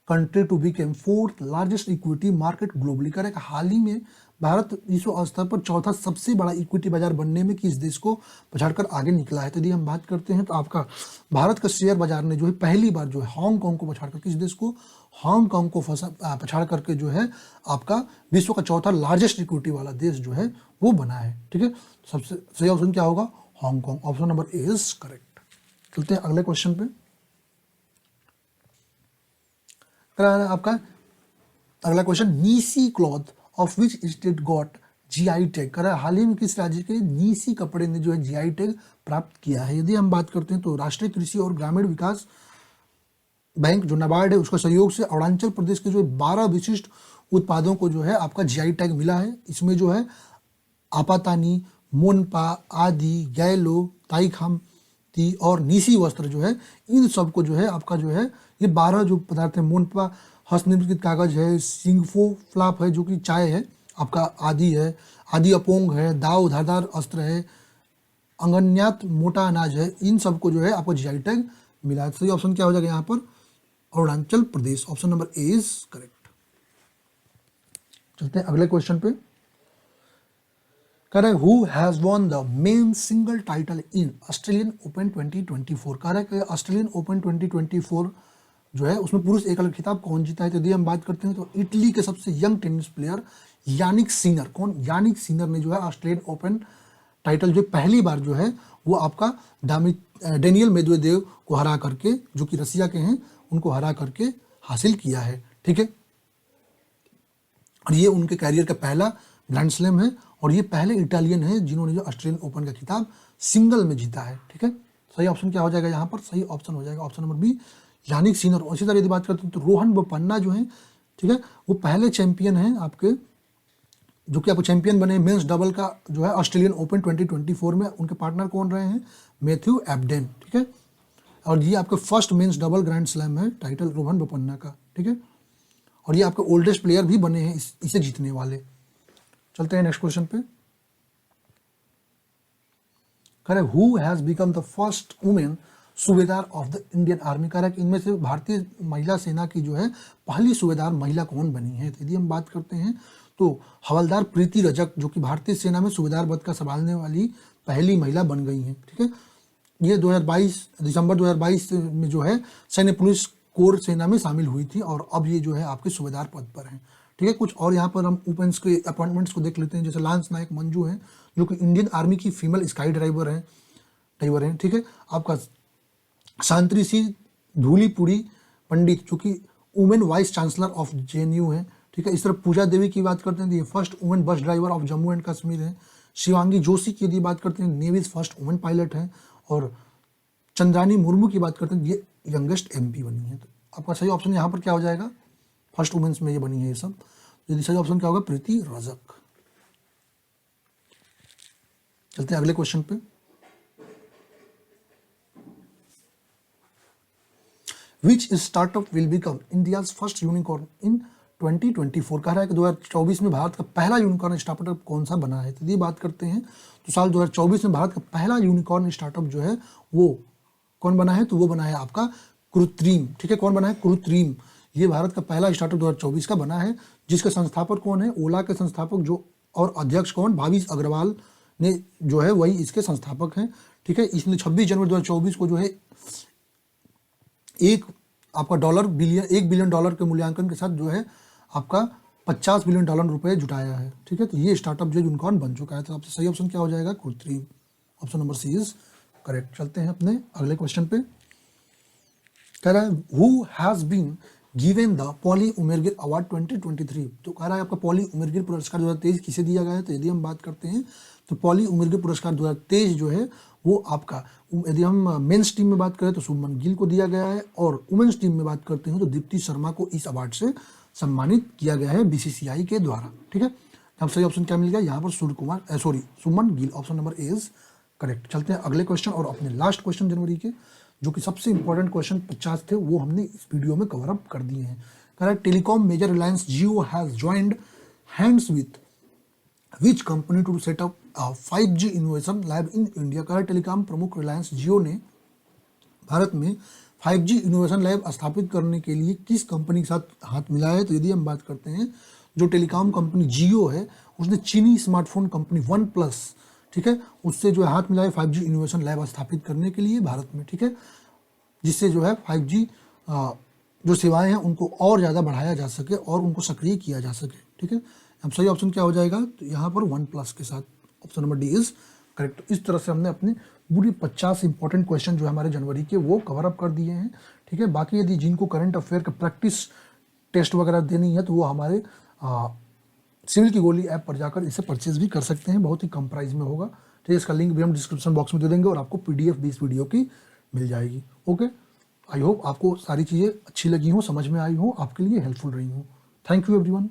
country to become 4th largest equity market globally. कह रहा है हाल ही में भारत विश्व स्तर पर 4था सबसे बड़ा इक्विटी बाजार बनने में किस देश को पछाड़कर आगे निकला है? तो यदि हम बात करते हैं तो आपका भारत का शेयर बाजार ने जो है पहली बार जो है हांगकांग को पछाड़कर, किस देश को? हांगकांग को पछाड़ करके जो है आपका विश्व का 4था लार्जेस्ट इक्विटी वाला देश जो है वो बना है, ठीक है। सबसे सही ऑप्शन क्या होगा? Hong Kong. Option number A is correct. चलते हैं अगले क्वेश्चन पे। आपका अगला question, नीसी cloth of which state got GI tag. कर हाल ही में किस राज्य के नीसी कपड़े ने जो है GI टैग प्राप्त किया है? यदि हम बात करते हैं तो राष्ट्रीय कृषि और ग्रामीण विकास बैंक जो नाबार्ड है उसके सहयोग से अरुणाचल प्रदेश के जो 12 विशिष्ट उत्पादों को जो है आपका GI टैग मिला है। इसमें जो है आपातानी, मोनपा, आदि, गैलो, ताईखामती और नीसी वस्त्र जो है, इन सब को जो है आपका जो है ये 12 जो पदार्थ है, मोनपा हस्तनिर्मित कागज है, सिंगफो फ्लाप है जो कि चाय है, आपका आदि है, आदि अपोंग है, दाव धारदार अस्त्र है, अंगन्यात मोटा अनाज है, इन सब को जो है आपको GI टैग मिला है। सही ऑप्शन क्या हो जाएगा यहाँ पर? Arunachal Pradesh. Option number A is correct. चलते हैं अगले क्वेश्चन पे। कह रहे who has won the men single title in Australian Open 2024। कह रहे कि ऑस्ट्रेलियन ओपन 2024 जो है उसमें पुरुष एकल खिताब कौन जीता है। तो यदि हम बात करते हैं तो इटली के सबसे young tennis player Jannik Sinner, कौन, यानिक सिनर ने जो है ऑस्ट्रेलियन ओपन टाइटल जो पहली बार जो है वो आपका डेनियल मेदवेदेव को हरा करके, जो कि रसिया के हैं, उनको हरा करके हासिल किया है। ठीक है, और ये उनके कैरियर का पहला ग्रैंड स्लैम है और ये पहले इटालियन है जिन्होंने जो ऑस्ट्रेलियन ओपन का खिताब सिंगल में जीता है। ठीक है, सही ऑप्शन क्या हो जाएगा यहाँ पर? सही ऑप्शन हो जाएगा option number B, Jannik Sinner. और इसी तरह यदि बात करते हैं तो रोहन बोपन्ना जो है, ठीक है, वो पहले चैंपियन हैं आपके, जो कि आपको चैंपियन बने मेंस डबल का जो है ऑस्ट्रेलियन ओपन 2024 में। उनके पार्टनर कौन रहे हैं? Matthew Ebden. ठीक है, और ये आपके first men's double grand slam है टाइटल रोहन बोपन्ना का। ठीक है, और ये आपके ओल्डेस्ट प्लेयर भी बने हैं इसे जीतने वाले। चलते हैं नेक्स्ट क्वेश्चन पे। कह रहे who has become the first women सूबेदार ऑफ द इंडियन आर्मी। कह रहा है कि इनमें से भारतीय महिला सेना की जो है पहली सूबेदार महिला कौन बनी है। तो यदि हम बात करते हैं तो हवलदार प्रीति रजक, जो कि भारतीय सेना में सूबेदार पद का संभालने वाली पहली महिला बन गई हैं। ठीक है, ये 2022 दिसंबर 2022 में जो है सैन्य पुलिस कोर सेना में शामिल हुई थी और अब ये जो है आपके सूबेदार पद पर हैं। ठीक है, कुछ और यहाँ पर हम ओपन्स के अपॉइंटमेंट्स को देख लेते हैं। जैसे लांस नायक मंजू हैं, जो कि इंडियन आर्मी की फीमेल स्काई ड्राइवर हैं। ठीक है, आपका शांति सिंह धूलीपुरी पंडित, जो कि women vice chancellor of JNU है। ठीक है, इस तरह पूजा देवी की बात करते हैं तो ये first women bus driver of Jammu and Kashmir है। शिवांगी जोशी की यदि बात करते हैं, नेवीज फर्स्ट वुमेन पायलट है। और चंद्रानी मुर्मू की बात करते हैं, ये यंगेस्ट MP बनी है। तो आपका सही ऑप्शन यहाँ पर क्या हो जाएगा? फर्स्ट वुमेन्स में ये बनी है ये सब। यदि सही ऑप्शन क्या होगा? प्रीति रजक। चलते हैं अगले क्वेश्चन पे। Which startup will become India's first unicorn in 2024। कह रहा है कि 2024 में भारत का पहला यूनिकॉर्न स्टार्टअप कौन सा बना है। तो यदि बात करते हैं तो साल 2024 में भारत का पहला यूनिकॉर्न स्टार्टअप जो है वो कौन बना है? तो वो बना है आपका कृत्रिम। ठीक है, कौन बना है? कृत्रिम। ये भारत का पहला स्टार्टअप 2024 का बना है, जिसके संस्थापक कौन है? ओला के संस्थापक जो, और अध्यक्ष कौन? भाविश अग्रवाल ने जो है वही इसके संस्थापक हैं। ठीक है, इसने 26 जनवरी 2024 को जो है एक बिलियन डॉलर के मूल्यांकन के साथ जो है आपका $50 बिलियन रुपए जुटाया है। ठीक है, तो ये स्टार्टअप जो यूनिकॉर्न बन चुका है। तो आपसे सही ऑप्शन क्या हो जाएगा? Krutrim. Option number C is correct. चलते हैं अपने अगले क्वेश्चन पे। कह रहा है who has been given the Polly Umrigar award 2023। तो कह रहा है आपका पॉली उमेरगिर पुरस्कार 2023 किसे दिया गया है। तो यदि हम बात करते हैं तो पॉली उमेरगिर पुरस्कार 2023 जो है वो आपका, यदि हम मेंस टीम में बात करें तो शुभमन गिल को दिया गया है, और वुमेन्स टीम में बात करते हैं तो दीप्ति शर्मा को इस अवार्ड से सम्मानित किया गया है BCCI के द्वारा। ठीक है, अब सही ऑप्शन क्या मिल गया यहाँ पर? Shubman Gill. Option number A is correct. चलते हैं अगले क्वेश्चन और अपने लास्ट क्वेश्चन जनवरी के, जो कि सबसे इंपॉर्टेंट क्वेश्चन 50 थे, वो हमने इस वीडियो में कवर अप कर दिए हैं। कह रहा है telecom major Reliance Jio has joined hands with which company to set up 5G innovation lab in India. कह रहा है टेलीकॉम प्रमुख रिलायंस जियो ने भारत में 5G इनोवेशन लैब स्थापित करने के लिए किस कंपनी के साथ हाथ मिलाया है। तो यदि हम बात करते हैं, जो टेलीकॉम कंपनी जियो है उसने चीनी स्मार्टफोन कंपनी OnePlus, ठीक है, उससे जो है हाथ मिलाया 5G इनोवेशन लैब स्थापित करने के लिए भारत में। ठीक है, जिससे जो है 5G जो सेवाएं हैं उनको और ज़्यादा बढ़ाया जा सके और उनको सक्रिय किया जा सके। ठीक है, अब सही ऑप्शन क्या हो जाएगा? तो यहाँ पर OnePlus के साथ option number D is correct. इस तरह से हमने अपने पूरी 50 इंपॉर्टेंट क्वेश्चन जो है हमारे जनवरी के वो कवर अप कर दिए हैं। ठीक है, बाकी यदि जिनको करंट अफेयर का प्रैक्टिस टेस्ट वगैरह देनी है तो वो हमारे सिविल की गोली ऐप पर जाकर इसे परचेज भी कर सकते हैं, बहुत ही कम प्राइस में होगा। ठीक है, इसका लिंक भी हम डिस्क्रिप्शन बॉक्स में दे देंगे और आपको PDF भी इस वीडियो की मिल जाएगी। ओके, आई होप आपको सारी चीज़ें अच्छी लगी हों, समझ में आई हों, आपके लिए हेल्पफुल रही हों। Thank you everyone.